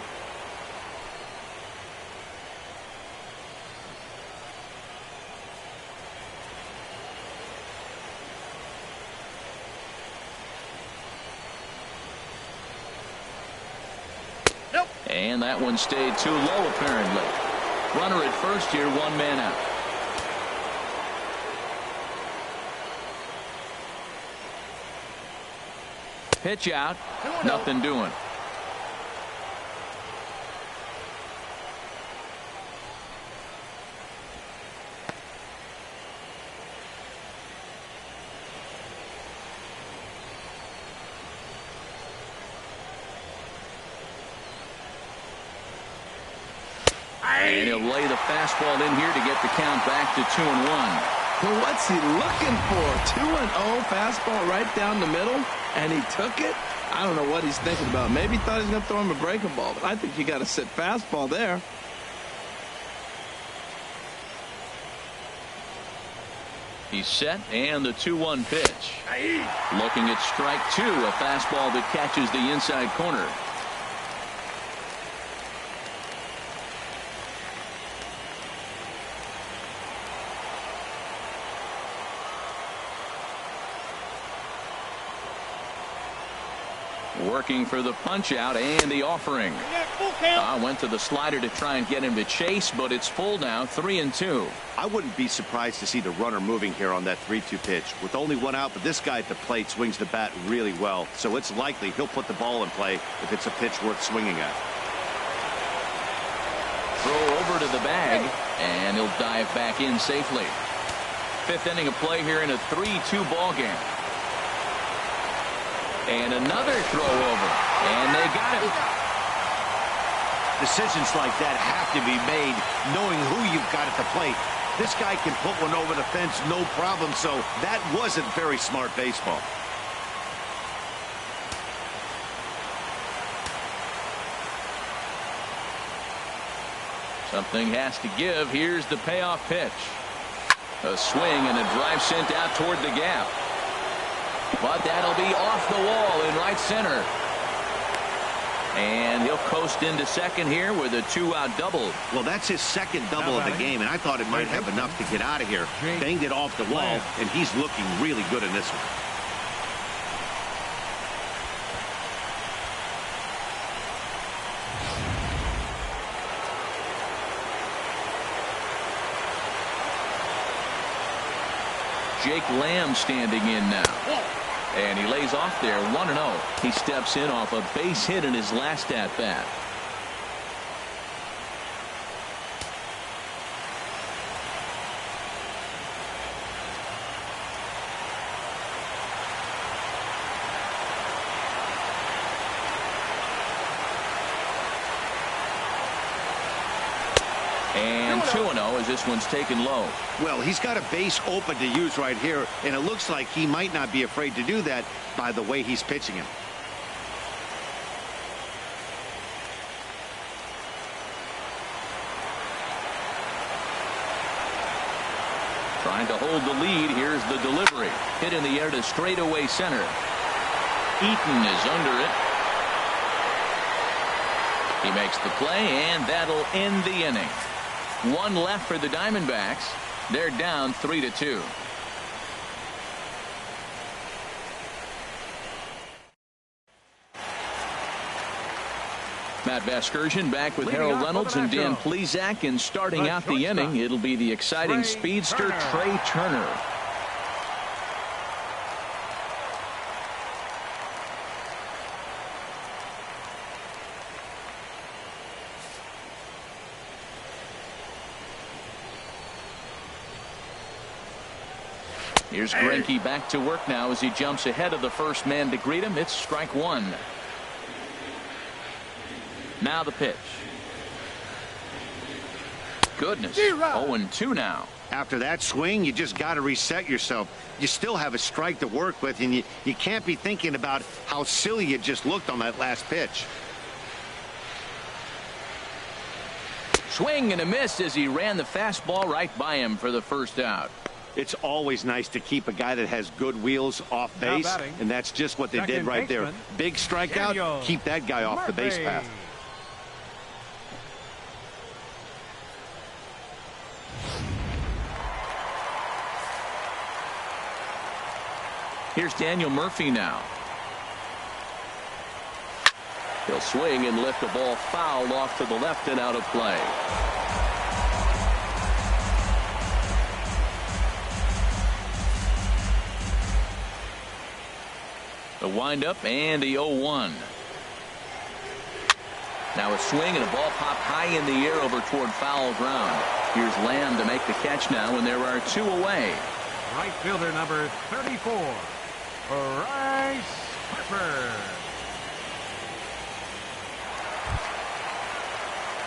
And that one stayed too low, apparently. Runner at first here, 1 man out. Pitch out, nothing doing. And he'll lay the fastball in here to get the count back to 2-1. Well, what's he looking for? 2-0 fastball right down the middle, and he took it? I don't know what he's thinking about. Maybe he thought he was going to throw him a breaking ball, but I think you got to sit fastball there. He's set, and the 2-1 pitch. Looking at strike 2, a fastball that catches the inside corner. Working for the punch out and the offering. Went to the slider to try and get him to chase, but it's full now, 3-2. I wouldn't be surprised to see the runner moving here on that 3-2 pitch. With only one out, but this guy at the plate swings the bat really well, so it's likely he'll put the ball in play if it's a pitch worth swinging at. Throw over to the bag, and he'll dive back in safely. Fifth inning of play here in a 3-2 ball game. And another throw over, and they got him. Decisions like that have to be made knowing who you've got at the plate. This guy can put one over the fence, no problem, so that wasn't very smart baseball. Something has to give. Here's the payoff pitch. A swing and a drive sent out toward the gap. But that'll be off the wall in right center. And he'll coast into second here with a 2-out double. Well, that's his second double of the game, and I thought it might have enough to get out of here. Banged it off the wall, and he's looking really good in this one. Jake Lamb standing in now. And he lays off there, 1-0. He steps in off a base hit in his last at-bat. And 2-0 as this one's taken low. Well, he's got a base open to use right here, and it looks like he might not be afraid to do that by the way he's pitching him. Trying to hold the lead. Here's the delivery. Hit in the air to straightaway center. Eaton is under it. He makes the play, and that'll end the inning. One left for the Diamondbacks. They're down 3-2. Matt Vasgersian back with Harold Reynolds and Dan Plesac, and starting out the inning, it'll be the exciting speedster Trey Turner. Here's Greinke back to work now as he jumps ahead of the first man to greet him. It's strike one. Now the pitch. Goodness. 0-2 now. After that swing, you just got to reset yourself. You still have a strike to work with, and you can't be thinking about how silly you just looked on that last pitch. Swing and a miss as he ran the fastball right by him for the first out. It's always nice to keep a guy that has good wheels off base, and that's just what they did right there. Big strikeout, keep that guy off the base path. Here's Daniel Murphy now. He'll swing and lift the ball foul off to the left and out of play. The windup and the 0-1. Now a swing and a ball popped high in the air over toward foul ground. Here's Lamb to make the catch now, and there are two away. Right fielder number 34, Bryce Harper.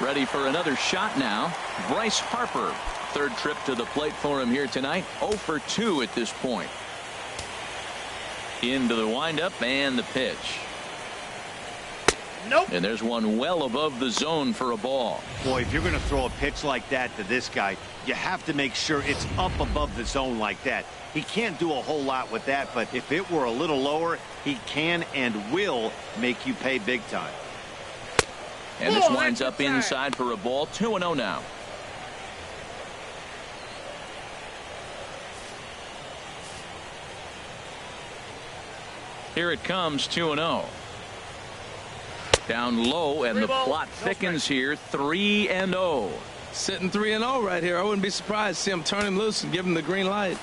Ready for another shot now. Bryce Harper. Third trip to the plate for him here tonight. 0 for 2 at this point. Into the windup and the pitch. Nope. And there's one well above the zone for a ball. Boy, if you're going to throw a pitch like that to this guy, you have to make sure it's up above the zone like that. He can't do a whole lot with that, but if it were a little lower, he can and will make you pay big time. And this winds up inside for a ball. 2-0 now. Here it comes, 2-0. Down low, and the plot thickens here. 3-0. Sitting 3-0 right here. I wouldn't be surprised to see him turn him loose and give him the green light.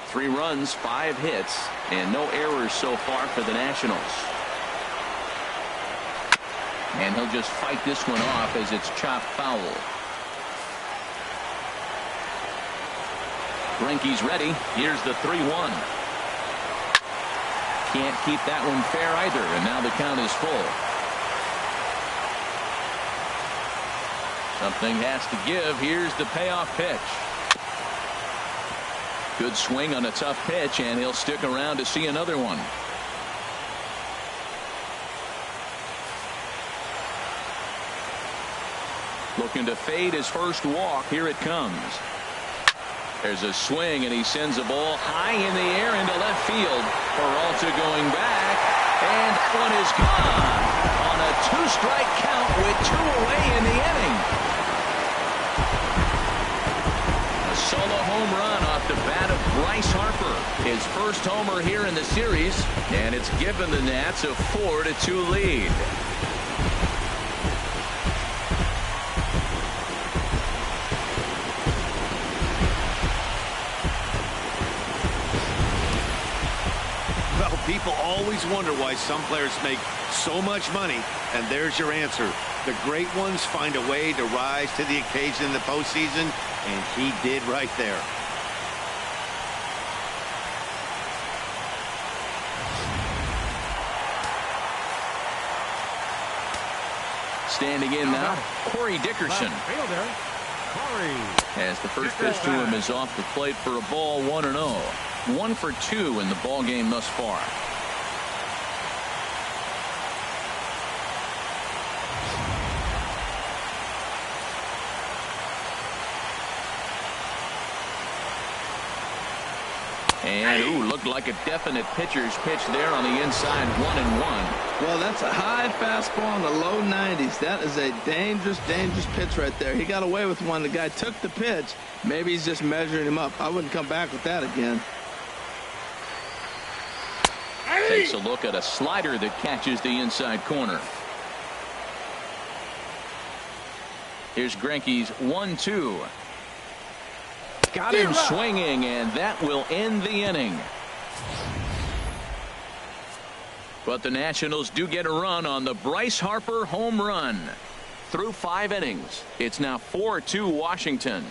3 runs, 5 hits, and no errors so far for the Nationals. And he'll just fight this one off as it's chopped foul. Greinke's ready. Here's the 3-1. Can't keep that one fair either, and now the count is full. Something has to give. Here's the payoff pitch. Good swing on a tough pitch, and he'll stick around to see another one. Looking to fade his first walk. Here it comes. There's a swing, and he sends a ball high in the air into left field. Peralta going back, and that one is gone on a 2-strike count with 2 away in the inning. A solo home run off the bat of Bryce Harper. His first homer here in the series, and it's given the Nats a 4-2 lead. People always wonder why some players make so much money, and there's your answer. The great ones find a way to rise to the occasion in the postseason, and he did right there. Standing in now, Corey Dickerson. As the first pitch to him is off the plate for a ball. 1-0. 1 for 2 in the ball game thus far. And looked like a definite pitcher's pitch there on the inside. 1-1. Well, that's a high fastball in the low 90s. That is a dangerous pitch right there. He got away with one. The guy took the pitch. Maybe he's just measuring him up. I wouldn't come back with that again. Takes a look at a slider that catches the inside corner. Here's Greinke's 1-2. Got him swinging, and that will end the inning. But the Nationals do get a run on the Bryce Harper home run. Through 5 innings, it's now 4-2 Washington.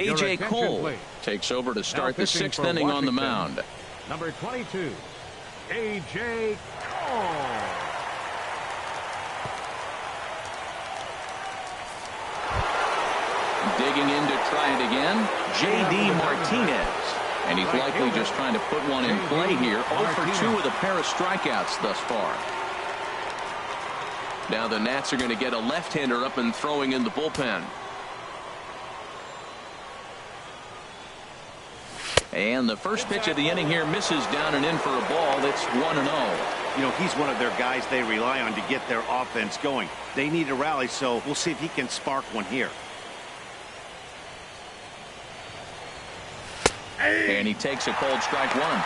A.J. Cole takes over to start the 6th inning on the mound. Number 22, A.J. Cole. Digging in to try it again, J.D. Martinez. And he's likely just trying to put one in play here. 0 for 2 with a pair of strikeouts thus far. Now the Nats are going to get a left-hander up and throwing in the bullpen. And the first pitch of the inning here misses down and in for a ball. It's 1-0. You know, he's one of their guys they rely on to get their offense going. They need a rally, so we'll see if he can spark one here. And he takes a cold strike 1.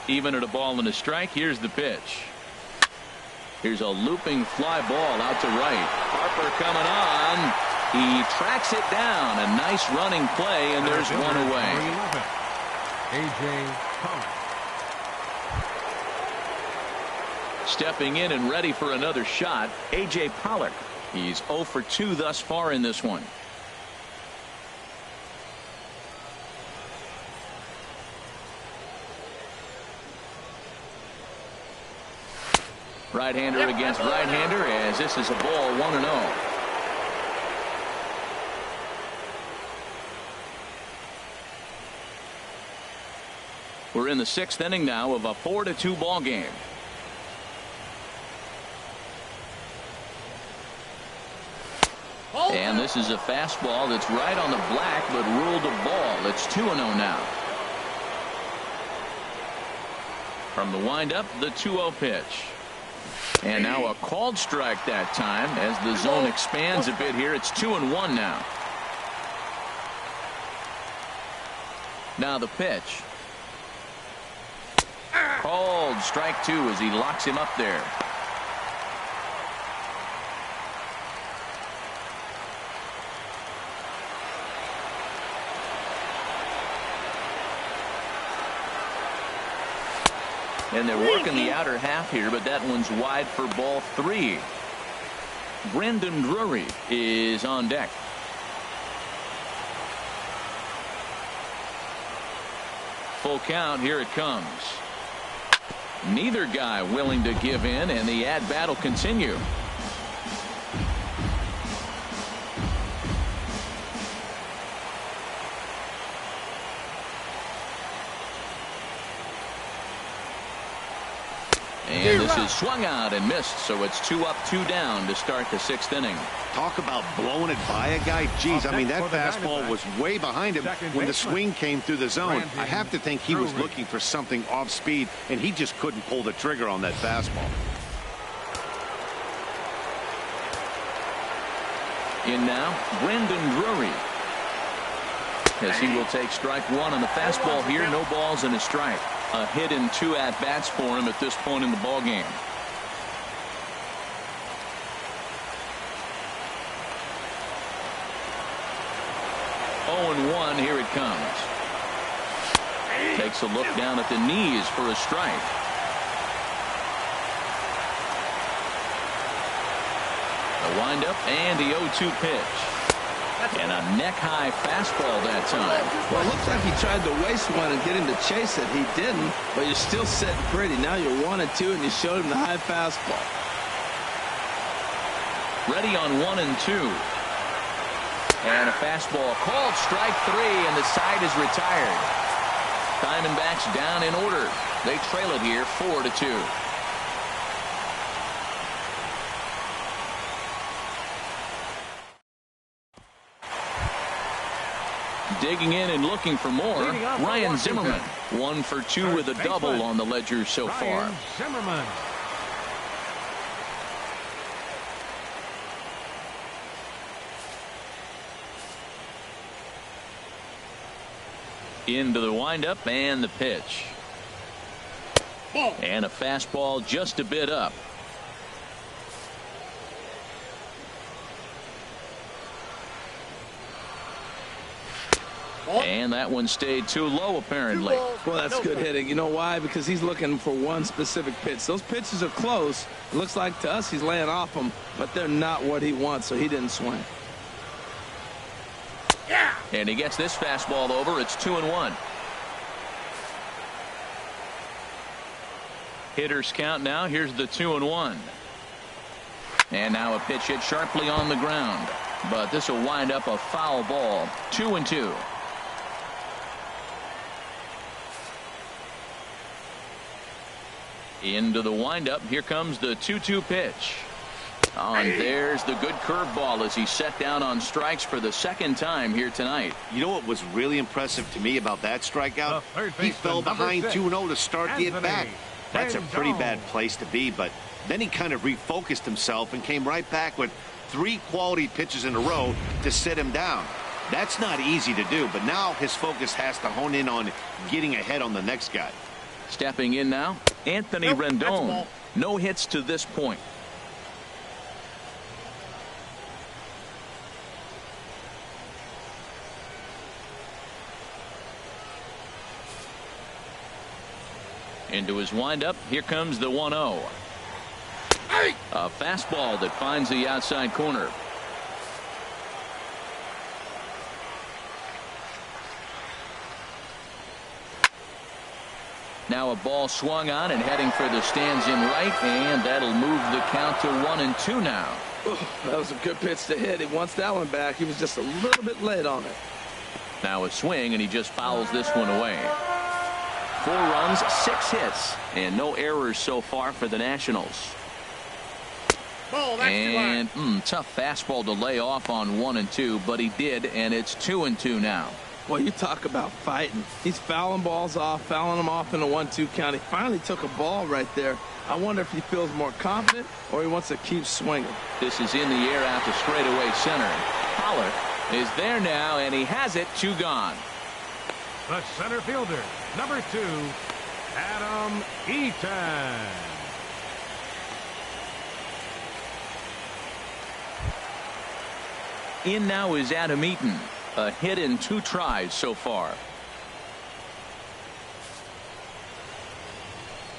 Even at a ball and a strike, here's the pitch. Here's a looping fly ball out to right. Harper coming on. He tracks it down. A nice running play, and there's one away. A.J. Cole. Stepping in and ready for another shot, A.J. Pollock. He's 0 for 2 thus far in this one. Right-hander against right-hander, as this is a ball. 1-0. We're in the 6th inning now of a 4-2 ball game. And this is a fastball that's right on the black, but ruled a ball. It's 2-0 now. From the windup, the 2-0 pitch. And now a called strike that time as the zone expands a bit here. It's 2-1 now. Now the pitch. Called strike 2 as he locks him up there. And they're working the outer half here, but that one's wide for ball 3. Brandon Drury is on deck. Full count, here it comes. Neither guy willing to give in, and the at-bat will continue. And this is swung out and missed, so it's 2 up, 2 down to start the 6th inning. Talk about blowing it by a guy. Geez, I mean, that fastball was way behind him when the swing came through the zone. I have to think he was looking for something off speed, and he just couldn't pull the trigger on that fastball. In now, Brandon Drury. As he will take strike 1 on the fastball here. No balls and a strike. A hit in 2 at-bats for him at this point in the ball game. Oh, and 1. Here it comes. Takes a look down at the knees for a strike. The windup and the 0-2 pitch. And a neck-high fastball that time. Well, it looks like he tried to waste one and get him to chase it. He didn't, but you're still sitting pretty. Now you're 1-2, and you showed him the high fastball. Ready on 1 and 2. And a fastball called strike 3, and the side is retired. Diamondbacks down in order. They trail it here 4-2. Digging in and looking for more, Ryan Zimmerman. 1 for 2 with a double on the ledger so far. Zimmerman. Into the windup and the pitch. And a fastball just a bit up. And that one stayed too low, apparently. Well, that's good hitting. You know why? Because he's looking for one specific pitch. Those pitches are close. It looks like to us he's laying off them, but they're not what he wants, so he didn't swing. Yeah. And he gets this fastball over. It's 2-1. Hitters count now. Here's the 2-1. And now a pitch hit sharply on the ground. But this will wind up a foul ball. 2-2. Into the windup. Here comes the 2-2 pitch. Oh, and there's the good curveball as he's set down on strikes for the 2nd time here tonight. You know what was really impressive to me about that strikeout? He fell behind 2-0 to start the at-bat. That's a pretty bad place to be, but then he kind of refocused himself and came right back with 3 quality pitches in a row to sit him down. That's not easy to do, but now his focus has to hone in on getting ahead on the next guy. Stepping in now, Anthony Rendon. No hits to this point. Into his windup. Here comes the 1-0. A fastball that finds the outside corner. Now a ball swung on and heading for the stands in right, and that'll move the count to 1-2 now. That was a good pitch to hit. He wants that one back. He was just a little bit late on it. Now a swing, and he just fouls this one away. 4 runs, 6 hits, and no errors so far for the Nationals. And tough fastball to lay off on 1-2, but he did, and it's 2-2 now. Well, you talk about fighting. He's fouling balls off, fouling them off in a 1-2 count. He finally took a ball right there. I wonder if he feels more confident or he wants to keep swinging. This is in the air out to straightaway center. Pollard is there now, and he has it. 2 gone. The center fielder, number 2, Adam Eaton. In now is Adam Eaton. A hit in 2 tries so far.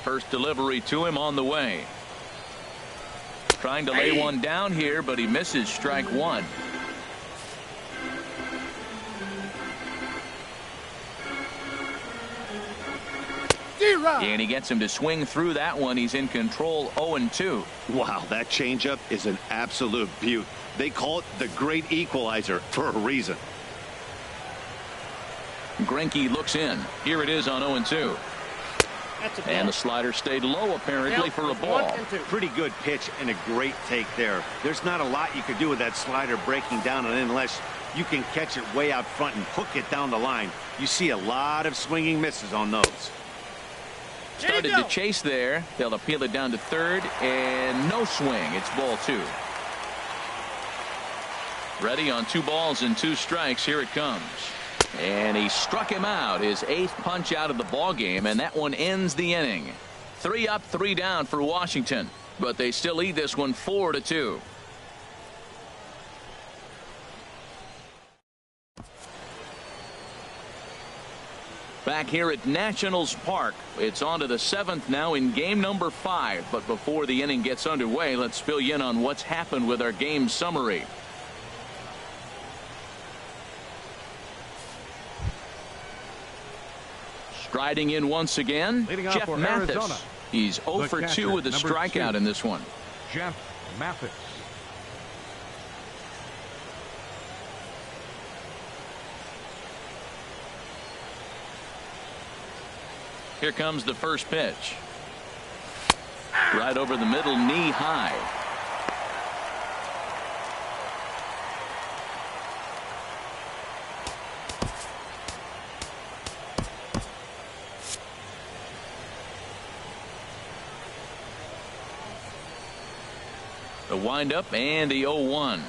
First delivery to him on the way. Trying to lay one down here, but he misses. Strike 1. And he gets him to swing through that one. He's in control. 0-2. Wow, that changeup is an absolute beaut. They call it the great equalizer for a reason. Greinke looks in. Here it is on 0-2. And the slider stayed low apparently for a ball. Pretty good pitch and a great take there. There's not a lot you could do with that slider breaking down and in unless you can catch it way out front and hook it down the line. You see a lot of swinging misses on those. Started to chase there. They'll appeal it down to third, and no swing. It's ball 2. Ready on 2 balls and 2 strikes. Here it comes. And he struck him out. His 8th punch out of the ball game, and that one ends the inning. 3 up, 3 down for Washington, but they still lead this one 4-2. Back here at Nationals Park, it's on to the 7th now in game number 5. But before the inning gets underway, let's fill you in on what's happened with our game summary. Striding in once again, Jeff Mathis. Arizona, He's 0 for 2 with a strikeout in this one. Jeff Mathis. Here comes the first pitch. Right over the middle, knee high. The windup and the 0-1.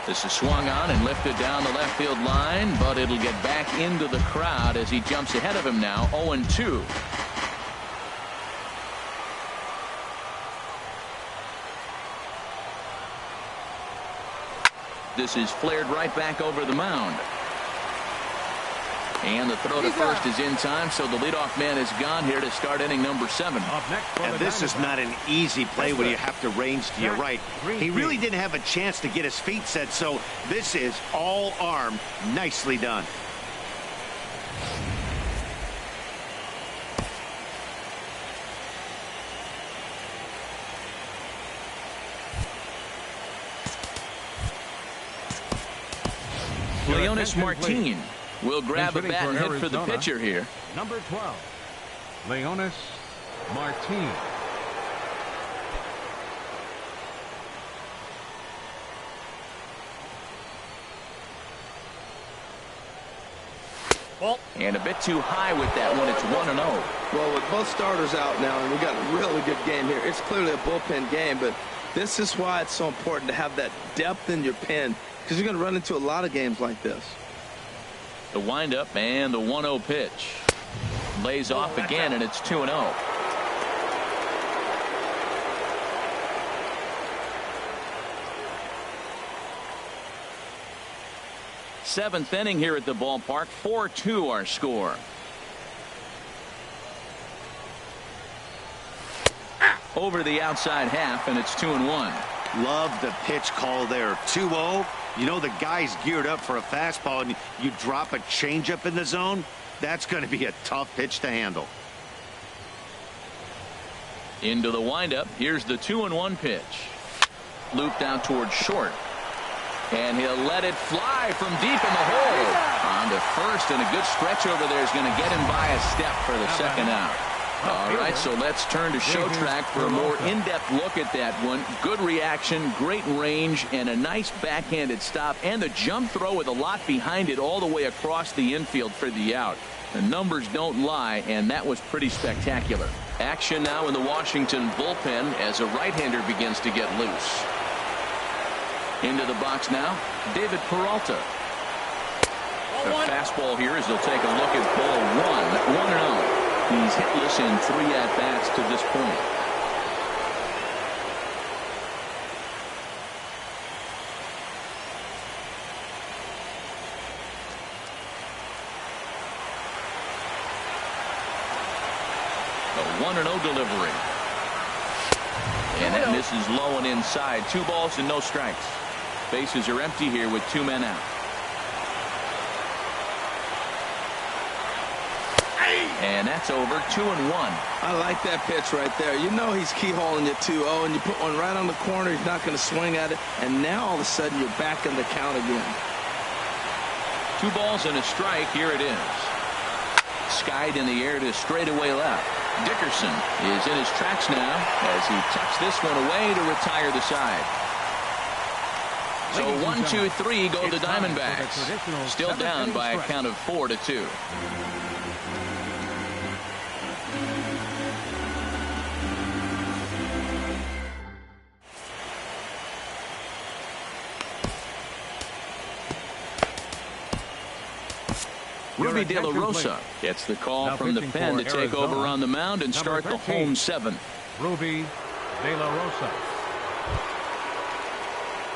This is swung on and lifted down the left field line, but it'll get back into the crowd as he jumps ahead of him now. 0-2. This is flared right back over the mound. And the throw to first is in time, so the leadoff man is gone here to start inning number 7. And this is not an easy play when you have to range to your right. He really didn't have a chance to get his feet set, so this is all arm. Nicely done. Leonis Martin will grab a bat and hit for the pitcher here. Number 12, Leonis Martin. And a bit too high with that one. It's 1-0. Well, with both starters out now, and we got a really good game here. It's clearly a bullpen game, but this is why it's so important to have that depth in your pen, because you're going to run into a lot of games like this. The windup and the 1-0 pitch. Lays off again, and it's 2-0. Seventh inning here at the ballpark. 4-2 our score. Over the outside half, and it's 2-1. Love the pitch call there. 2-0. You know the guy's geared up for a fastball, and you drop a changeup in the zone. That's going to be a tough pitch to handle. Into the windup. Here's the 2-1 pitch. Looped out towards short. And he'll let it fly from deep in the hole. On to first, and a good stretch over there is going to get him by a step for the second out. All right, so let's turn to show track for a more in-depth look at that one. Good reaction, great range, and a nice backhanded stop, and the jump throw with a lot behind it all the way across the infield for the out. The numbers don't lie, and that was pretty spectacular. Action now in the Washington bullpen as a right-hander begins to get loose. Into the box now, David Peralta. The fastball here as they'll take a look at ball 1, 1-0. He's hitless in 3 at-bats to this point. A 1-0 delivery. And that misses low and inside. 2 balls and no strikes. Bases are empty here with 2 men out. And that's over. 2-1. I like that pitch right there. You know he's keyholing you 2-0, and you put one right on the corner. He's not going to swing at it. And now all of a sudden you're back in the count again. 2 balls and a strike. Here it is. Skied in the air to straightaway left. Dickerson is in his tracks now as he tucks this one away to retire the side. So 1, 2, 3 go the Diamondbacks. Still down by a count of 4-2. Ruby De La Rosa gets the call from the pen to take over on the mound and start the home 7th. Ruby De La Rosa.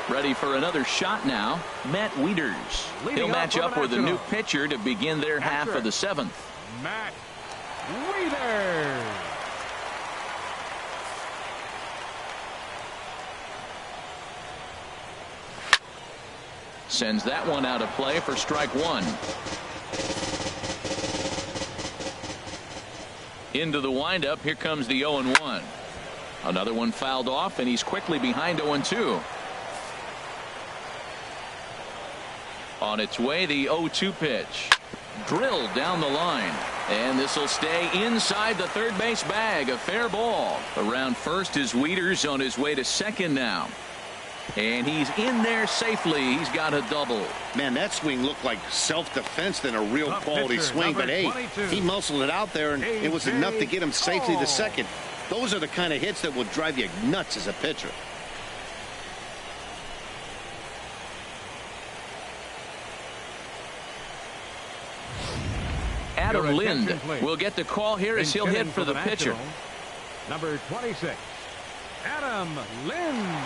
Ready for another shot now, Matt Wieters. He'll match up with a new pitcher to begin their half of the 7th. Matt Wieters. Sends that one out of play for strike 1. Into the windup. Here comes the 0-1. Another one fouled off, and he's quickly behind 0-2. On its way, the 0-2 pitch. Drilled down the line. And this will stay inside the third base bag. A fair ball. Around first is Wieters on his way to second now. And he's in there safely. He's got a double. Man, that swing looked like self-defense than a real quality swing. But, hey, 22. he muscled it out there, and it was enough to get him safely to second. Those are the kind of hits that will drive you nuts as a pitcher. Adam Lind will get the call here as he'll hit for the pitcher. Number 26, Adam Lind.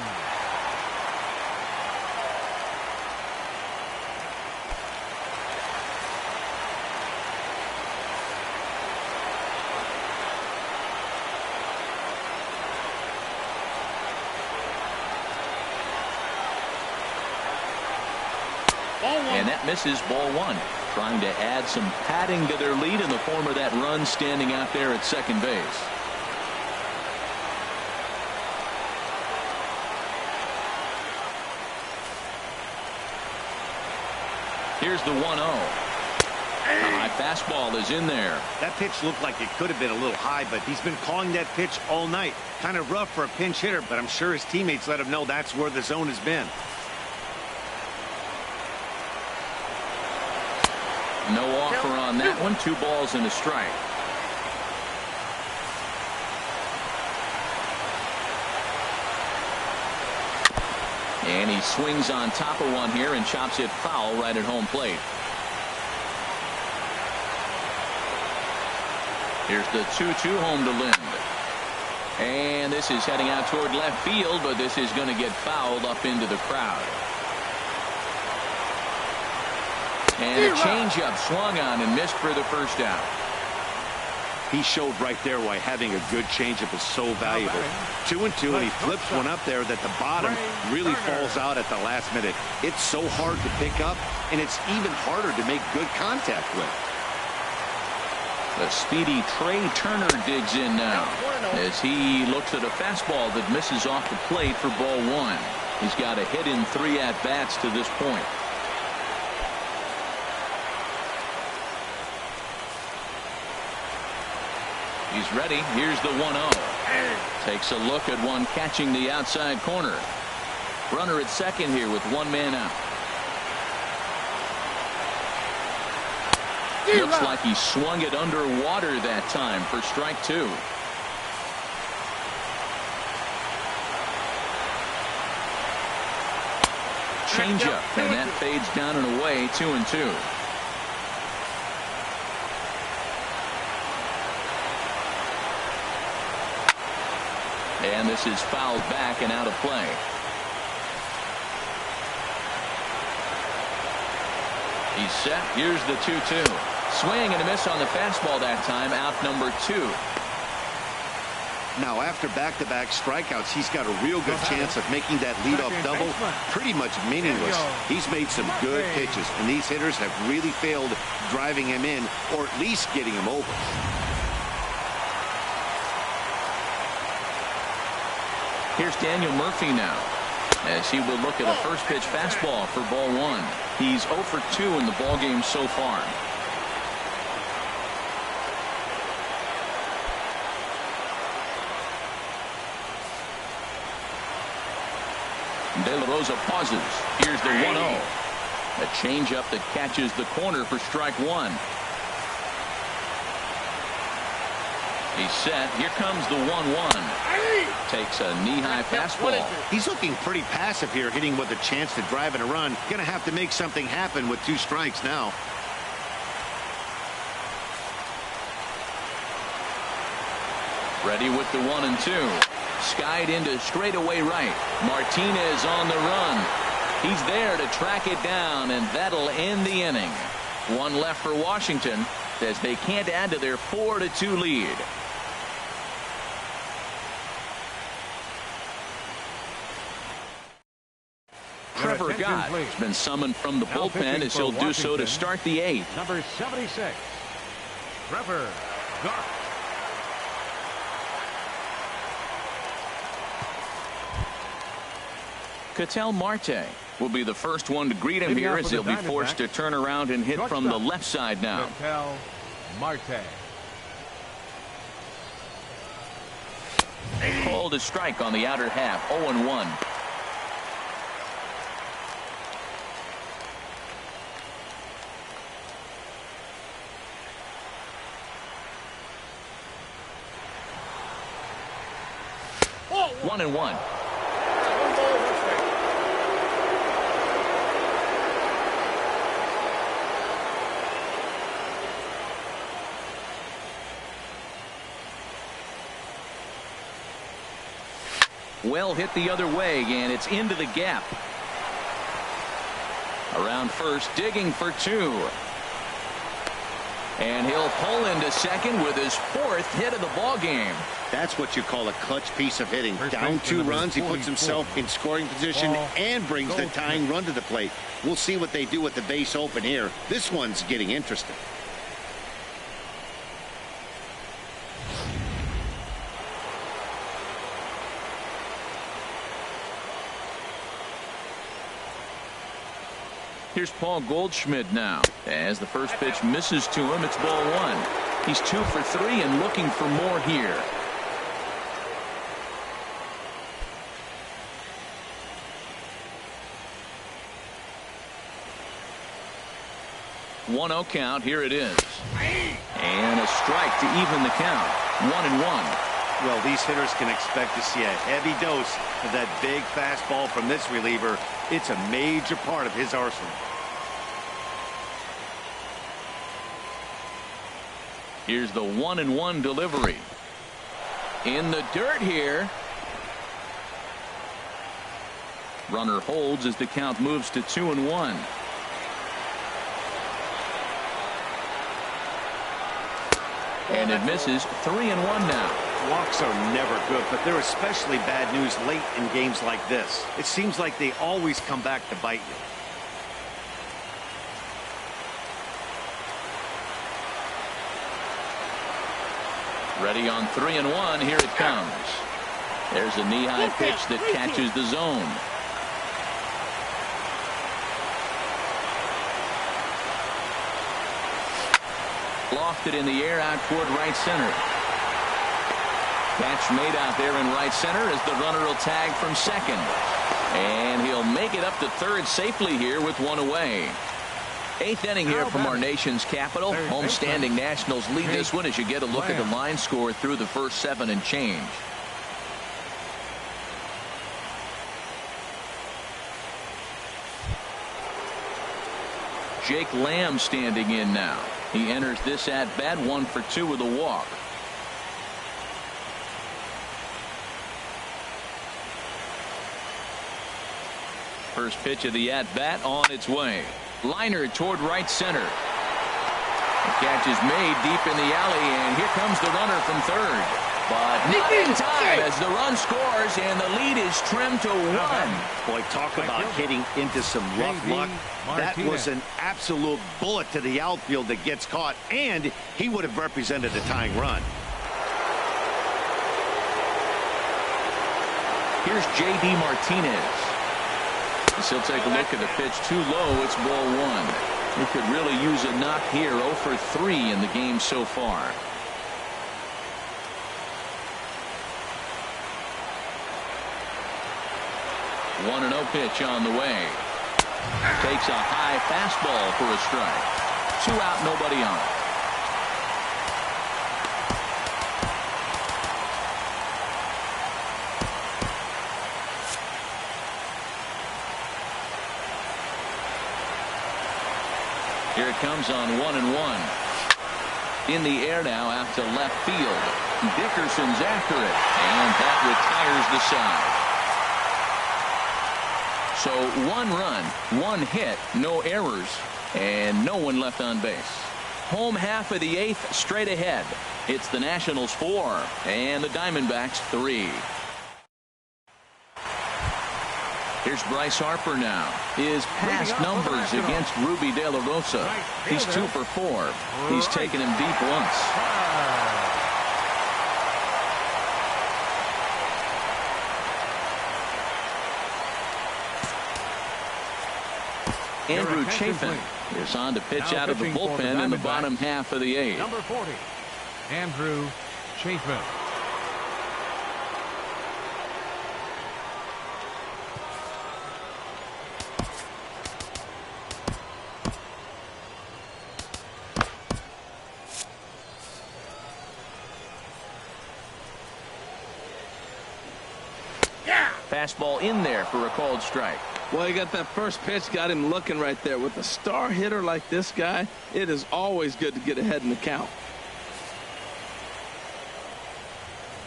And that misses ball 1. Trying to add some padding to their lead in the form of that run standing out there at second base. Here's the 1-0. A high fastball is in there. That pitch looked like it could have been a little high, but he's been calling that pitch all night. Kind of rough for a pinch hitter, but I'm sure his teammates let him know that's where the zone has been. No offer on that one. 2 balls and a strike. And he swings on top of one here and chops it foul right at home plate. Here's the 2-2 home to Lind. And this is heading out toward left field, but this is going to get fouled up into the crowd. And a changeup swung on and missed for the first out. He showed right there why having a good changeup is so valuable. 2-2, and he flips one up there that the bottom really falls out at the last minute. It's so hard to pick up, and it's even harder to make good contact with. The speedy Trey Turner digs in now as he looks at a fastball that misses off the plate for ball 1. He's got a hit in 3 at-bats to this point. He's ready. Here's the 1-0. Takes a look at one catching the outside corner. Runner at second here with one man out. Looks like he swung it underwater that time for strike two. Changeup, and that fades down and away, 2-2. And this is fouled back and out of play. He's set. Here's the 2-2. Swing and a miss on the fastball that time. Out number 2. Now, after back-to-back strikeouts, he's got a real good chance of making that leadoff double pretty much meaningless. He's made some good pitches, and these hitters have really failed driving him in or at least getting him over. Here's Daniel Murphy now, as he will look at a first pitch fastball for ball 1. He's 0 for 2 in the ballgame so far. De La Rosa pauses. Here's the 1-0. A changeup that catches the corner for strike 1. He's set. Here comes the 1-1. Takes a knee-high fastball. He's looking pretty passive here, hitting with a chance to drive in a run. Going to have to make something happen with 2 strikes now. Ready with the 1-2. Skied into straightaway right. Martinez on the run. He's there to track it down, and that'll end the inning. One left for Washington, as they can't add to their 4-2 lead. Trevor Gott has been summoned from the bullpen, as he'll do so to start the 8th. Number 76, Trevor Gott. Ketel Marte will be the first one to greet him here, as he'll be forced to turn around and hit from the left side now. Ketel Marte. Called a strike on the outer half. 0-1. Oh, 1-1. Well hit the other way, and it's into the gap. Around first, digging for 2. And he'll pull into second with his 4th hit of the ball game. That's what you call a clutch piece of hitting. Down 2 runs, he puts himself in scoring position and brings the tying run to the plate. We'll see what they do with the base open here. This one's getting interesting. Here's Paul Goldschmidt now. As the first pitch misses to him, it's ball 1. He's 2 for 3 and looking for more here. One 0 count. Here it is. And a strike to even the count. 1-1. Well, these hitters can expect to see a heavy dose of that big fastball from this reliever. It's a major part of his arsenal. Here's the 1-1 delivery. In the dirt here. Runner holds as the count moves to 2-1. And it misses. 3-1 now. Walks are never good, but they're especially bad news late in games like this. It seems like they always come back to bite you. Ready on 3-1. Here it comes. There's a knee-high pitch that catches the zone. Lofted in the air out toward right center. Catch made out there in right center as the runner will tag from second. And he'll make it up to third safely here with one away. Eighth inning here from our nation's capital. Homestanding Nationals lead this one as you get a look at the line score through the first 7 and change. Jake Lamb standing in now. He enters this at bat 1 for 2 with a walk. First pitch of the at bat on its way. Liner toward right center. The catch is made deep in the alley, and here comes the runner from third. But not in time as the run scores, and the lead is trimmed to 1. Boy, talk about hitting into some rough luck. That was an absolute bullet to the outfield that gets caught, and he would have represented a tying run. Here's J.D. Martinez. So take a look at the pitch. Too low. It's ball 1. He could really use a knock here. 0 for 3 in the game so far. One 1-0 pitch on the way. Takes a high fastball for a strike. 2 out, nobody on. Here it comes on 1-1. In the air now out to left field. Dickerson's after it, and that retires the side. So 1 run, 1 hit, no errors, and no one left on base. Home half of the 8th straight ahead. It's the Nationals 4 and the Diamondbacks 3. Here's Bryce Harper now. His past numbers against Ruby De La Rosa. He's 2 for 4. He's taken him deep once. Andrew Chafin is on to pitch out of the bullpen in the bottom half of the 8th. Number 40, Andrew Chafin. Fastball in there for a called strike. Well, he got that first pitch, got him looking right there. With a star hitter like this guy, it is always good to get ahead in the count.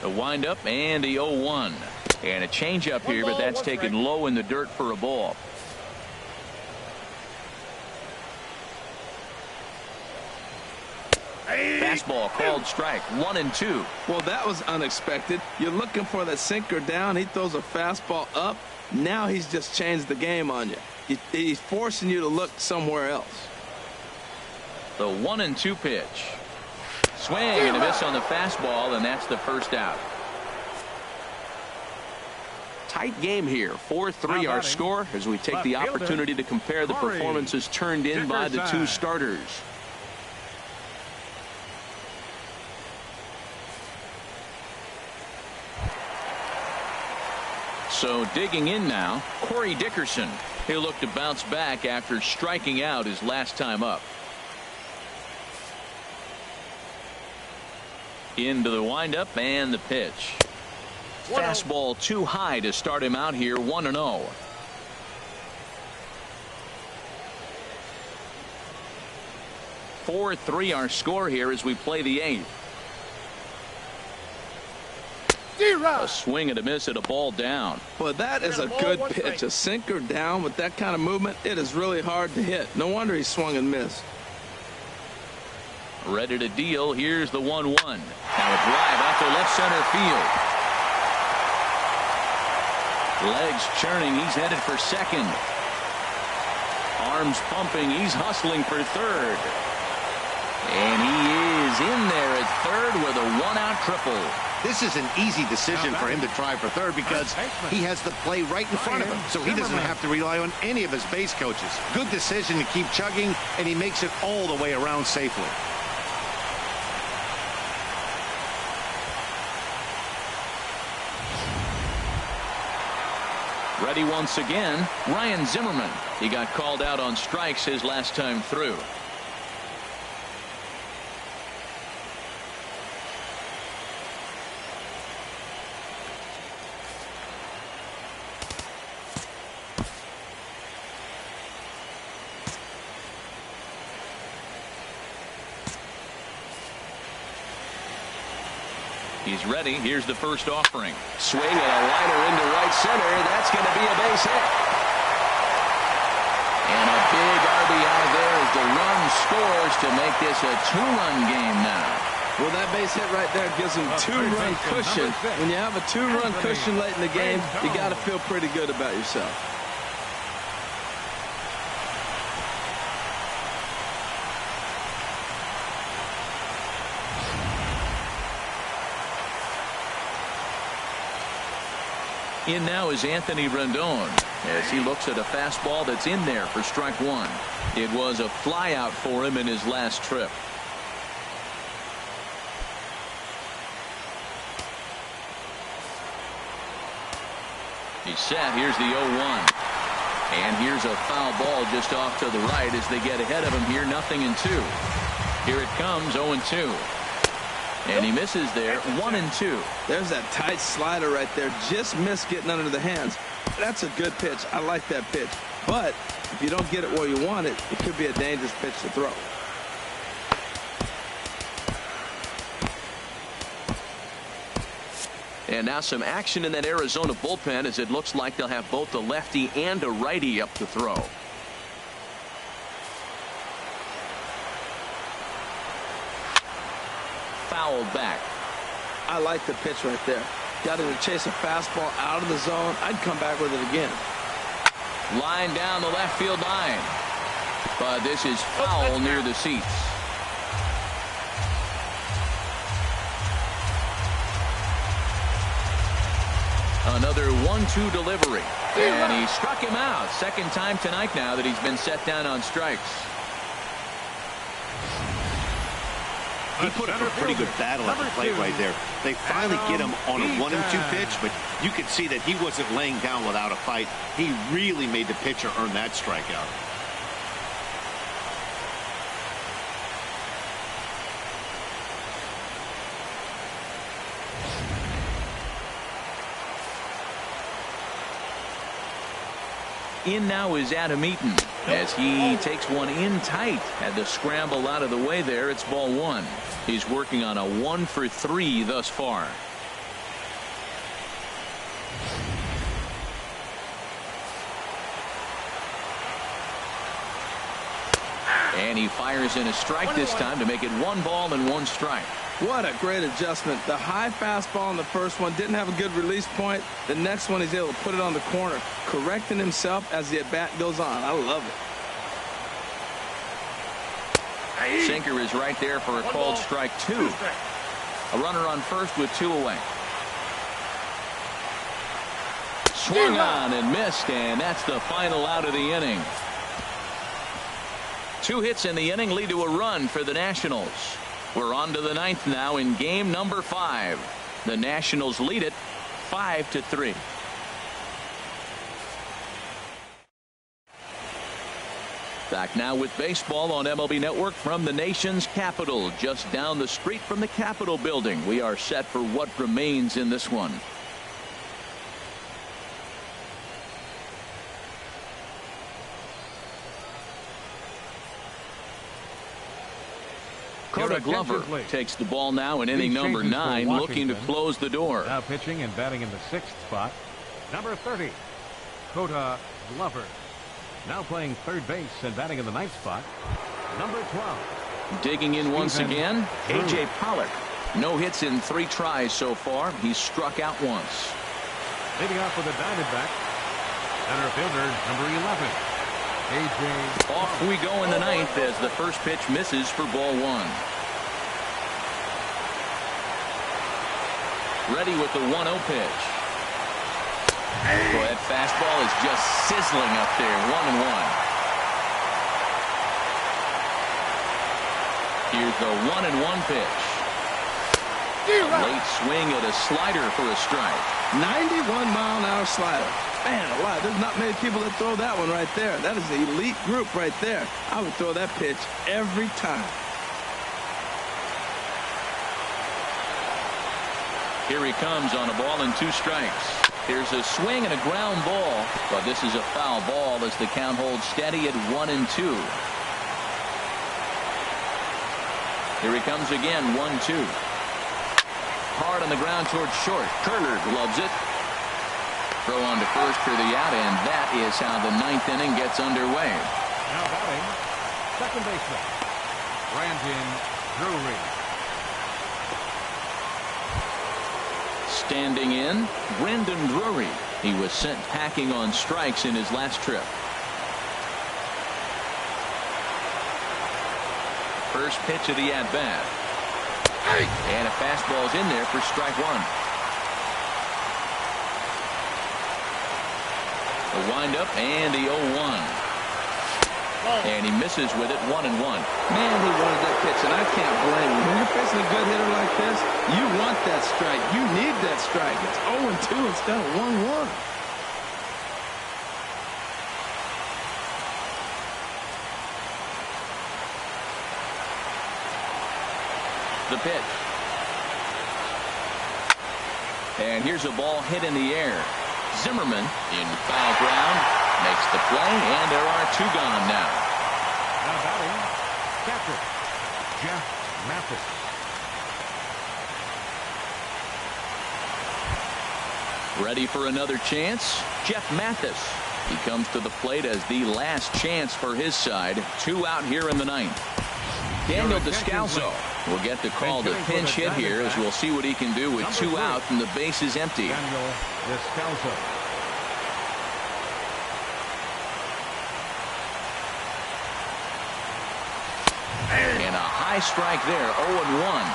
The windup and the 0-1. And a changeup here, but that's taken low in the dirt for a ball. Fastball called strike. 1-2. Well, that was unexpected. You're looking for that sinker down. He throws a fastball up. Now he's just changed the game on you. He's forcing you to look somewhere else. The 1-2 pitch. Swing and a miss on the fastball, and that's the first out. Tight game here. 4-3 our score as we take the opportunity to compare the performances turned in by the 2 starters. So digging in now, Corey Dickerson. He'll look to bounce back after striking out his last time up. Into the windup and the pitch. Fastball too high to start him out here. 1-0. (4-3) our score here as we play the 8th. A swing and a miss at a ball down. Well, that is a good pitch. A sinker down with that kind of movement, it is really hard to hit. No wonder he swung and missed. Ready to deal. Here's the 1-1. Now a drive out to left center field. Legs churning. He's headed for second. Arms pumping. He's hustling for third. And he is in there at third with a 1-out triple. This is an easy decision for him to try for third because he has the play right in front of him, so he doesn't have to rely on any of his base coaches. Good decision to keep chugging, and he makes it all the way around safely. Ready once again, Ryan Zimmerman. He got called out on strikes his last time through. He's ready. Here's the first offering. Swing and a liner into right center. That's going to be a base hit. And a big RBI there as the run scores to make this a two-run game now. Well, that base hit right there gives him two-run cushion. When you have a two-run cushion late in the game, you got to feel pretty good about yourself. In now is Anthony Rendon as he looks at a fastball that's in there for strike one. It was a flyout for him in his last trip. He's set. Here's the 0-1. And here's a foul ball just off to the right as they get ahead of him here. 0-2. Here it comes. 0-2. And he misses there. 1-2. There's that tight slider right there. Just missed getting under the hands. That's a good pitch. I like that pitch. But if you don't get it where you want it, it could be a dangerous pitch to throw. And now some action in that Arizona bullpen as it looks like they'll have both a lefty and a righty up to throw. Fouled back. I like the pitch right there. Got him to chase a fastball out of the zone. I'd come back with it again. Line down the left field line. But this is foul near the seats. Another 1-2 delivery. And he struck him out. Second time tonight now that he's been set down on strikes. He put up a pretty good battle at the plate right there. They finally get him on a 1-2 pitch, but you could see that he wasn't laying down without a fight. He really made the pitcher earn that strikeout. In now is Adam Eaton as he takes one in tight. Had to scramble out of the way there. It's ball one. He's working on a 1-for-3 thus far. And he fires in a strike this time to make it 1 ball and 1 strike. What a great adjustment. The high fastball in the first one didn't have a good release point. The next one he's able to put it on the corner, correcting himself as the at-bat goes on. I love it. Sinker is right there for a called strike 2. A runner on first with 2 away. Swung on and missed, and that's the final out of the inning. 2 hits in the inning lead to a run for the Nationals. We're on to the 9th now in game number 5. The Nationals lead it 5-3. Back now with baseball on MLB Network from the nation's capital, just down the street from the Capitol building. We are set for what remains in this one. Dakota Glover takes the ball now in inning number 9, looking to close the door. Now pitching and batting in the 6th spot, number 30, Dakota Glover. Now playing third base and batting in the 9th spot, number 12. Digging in once again, A.J. Pollock. No hits in 3 tries so far. He's struck out once. Leading off with a Diamondback, center fielder, number 11. A.J. Off we go in the 9th as the first pitch misses for ball 1. Ready with the 1-0 pitch. Boy, that fastball is just sizzling up there. 1-1. Here's the 1-1 pitch. A late swing at a slider for a strike. 91-mile-an-hour slider. Man alive, there's not many people that throw that one right there. That is an elite group right there. I would throw that pitch every time. Here he comes on a ball and 2 strikes. Here's a swing and a ground ball, but this is a foul ball as the count holds steady at 1-2. Here he comes again, 1-2. Hard on the ground towards short. Turner gloves it. Throw on to first for the out, and that is how the 9th inning gets underway. Now batting, second baseman, Brandon Drury. Standing in, Brendan Drury. He was sent packing on strikes in his last trip. First pitch of the at-bat. And a fastball's in there for strike 1. The windup and the 0-1. And he misses with it, 1-1. Man, he wanted that pitch, and I can't blame him. When you're facing a good hitter like this, you want that strike. You need that strike. It's 0-2 instead of 1-1. The pitch. And here's a ball hit in the air. Zimmerman in foul ground makes the play, and there are 2 gone now. Now batting, catcher, Jeff Mathis. Ready for another chance? Jeff Mathis. He comes to the plate as the last chance for his side. 2 out here in the 9th. Daniel Descalso will get to call the pinch hit here as we'll see what he can do with 2 out and the base is empty. Daniel Descalso. And a high strike there, 0-1.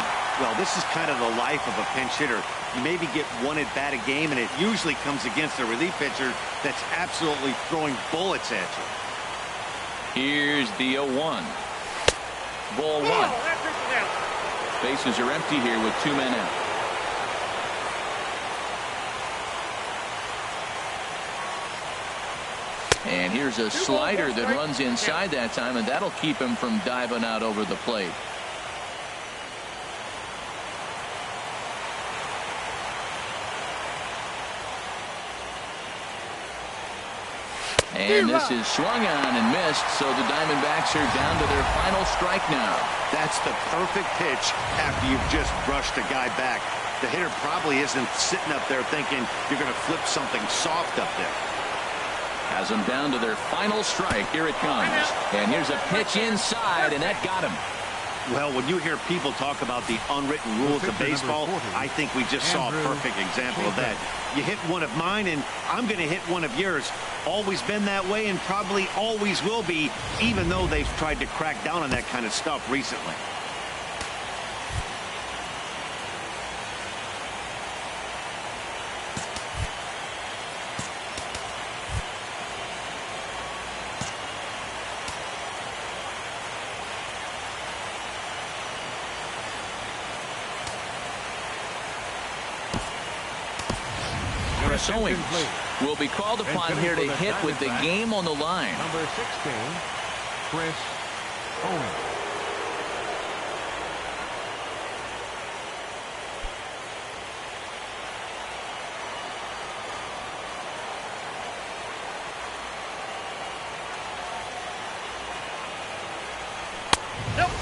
Well, this is kind of the life of a pinch hitter. You maybe get 1 at bat a game, and it usually comes against a relief pitcher that's absolutely throwing bullets at you. Here's the 0-1. Ball 1. Bases are empty here with 2 men out. And here's a slider that runs inside that time, and that'll keep him from diving out over the plate. And this is swung on and missed, so the Diamondbacks are down to their final strike now. That's the perfect pitch after you've just brushed a guy back. The hitter probably isn't sitting up there thinking you're going to flip something soft up there. Has them down to their final strike. Here it comes. And here's a pitch inside, and that got him. Well, when you hear people talk about the unwritten rules of baseball, I think we just saw a perfect example of that. You hit one of mine, and I'm going to hit one of yours. Always been that way and probably always will be, even though they've tried to crack down on that kind of stuff recently. Owings will be called upon here to hit with the game on the line. Number 16, Chris Owings.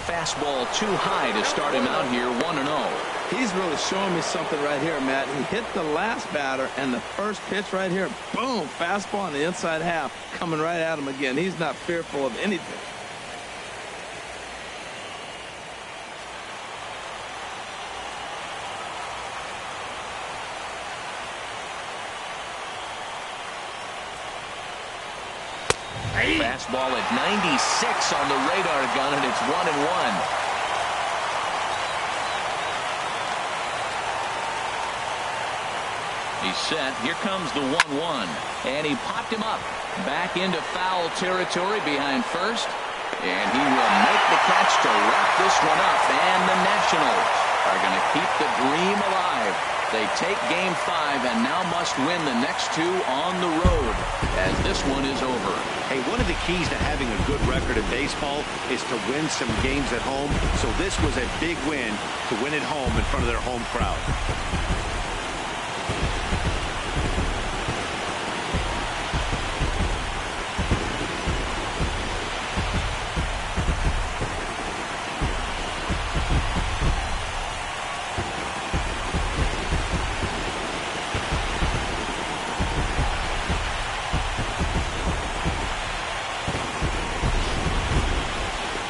Fastball too high to start him out here, 1-0. He's really showing me something right here, Matt. He hit the last batter, and the first pitch right here, boom, fastball on the inside half, coming right at him again. He's not fearful of anything. Fastball at 96 on the radar gun, and it's 1-1. He's set. Here comes the 1-1. And he popped him up. Back into foul territory behind first. And he will make the catch to wrap this one up. And the Nationals are going to keep the dream alive. They take Game 5 and now must win the next two on the road as this one is over. Hey, one of the keys to having a good record in baseball is to win some games at home. So this was a big win to win at home in front of their home crowd.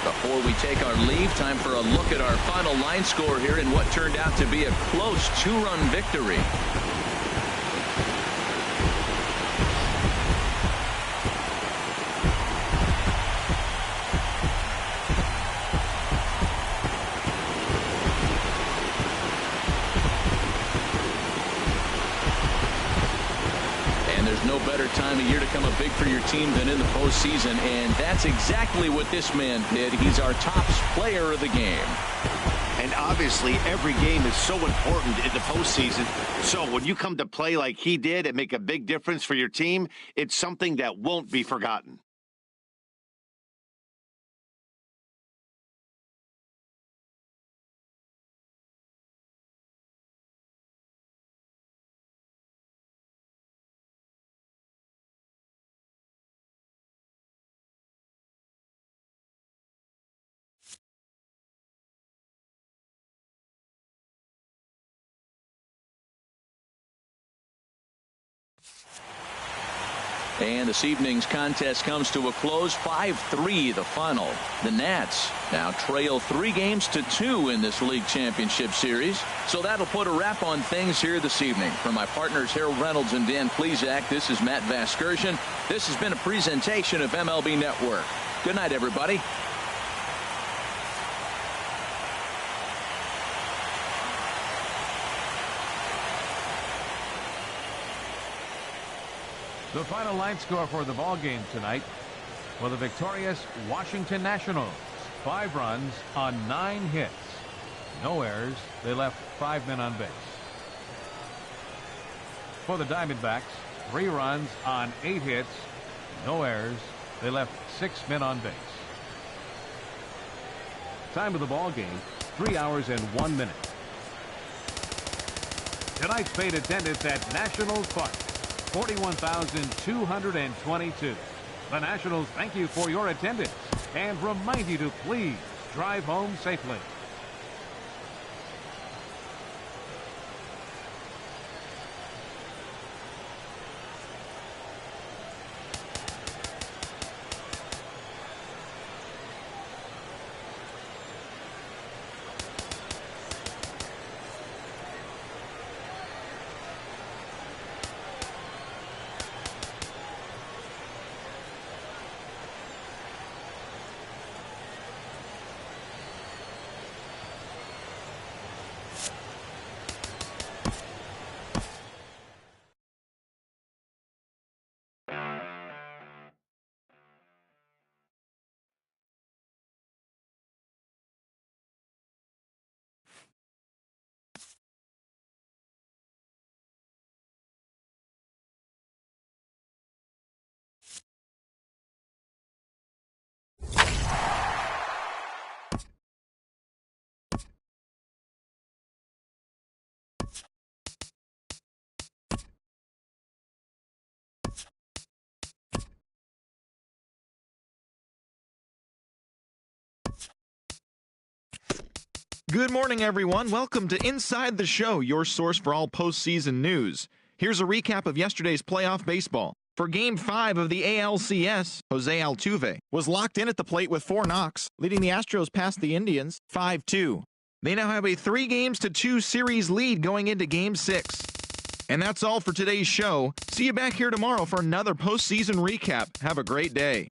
Before we take our leave, time for a look at our final line score here in what turned out to be a close two-run victory. No better time of year to come up big for your team than in the postseason, and that's exactly what this man did. He's our top player of the game. And obviously, every game is so important in the postseason. So when you come to play like he did and make a big difference for your team, it's something that won't be forgotten. And this evening's contest comes to a close, 5-3 the final. The Nats now trail 3-2 in this league championship series. So that'll put a wrap on things here this evening. For my partners Harold Reynolds and Dan Plesac, this is Matt Vasgersian. This has been a presentation of MLB Network. Good night, everybody. The final line score for the ball game tonight for the victorious Washington Nationals. 5 runs on 9 hits. No errors. They left 5 men on base. For the Diamondbacks, 3 runs on 8 hits. No errors. They left 6 men on base. Time of the ball game, 3 hours and 1 minute. Tonight's paid attendance at Nationals Park, 41,222. The Nationals thank you for your attendance and remind you to please drive home safely. Good morning, everyone. Welcome to Inside the Show, your source for all postseason news. Here's a recap of yesterday's playoff baseball. For Game 5 of the ALCS, Jose Altuve was locked in at the plate with 4 knocks, leading the Astros past the Indians 5-2. They now have a 3-2 series lead going into Game 6. And that's all for today's show. See you back here tomorrow for another postseason recap. Have a great day.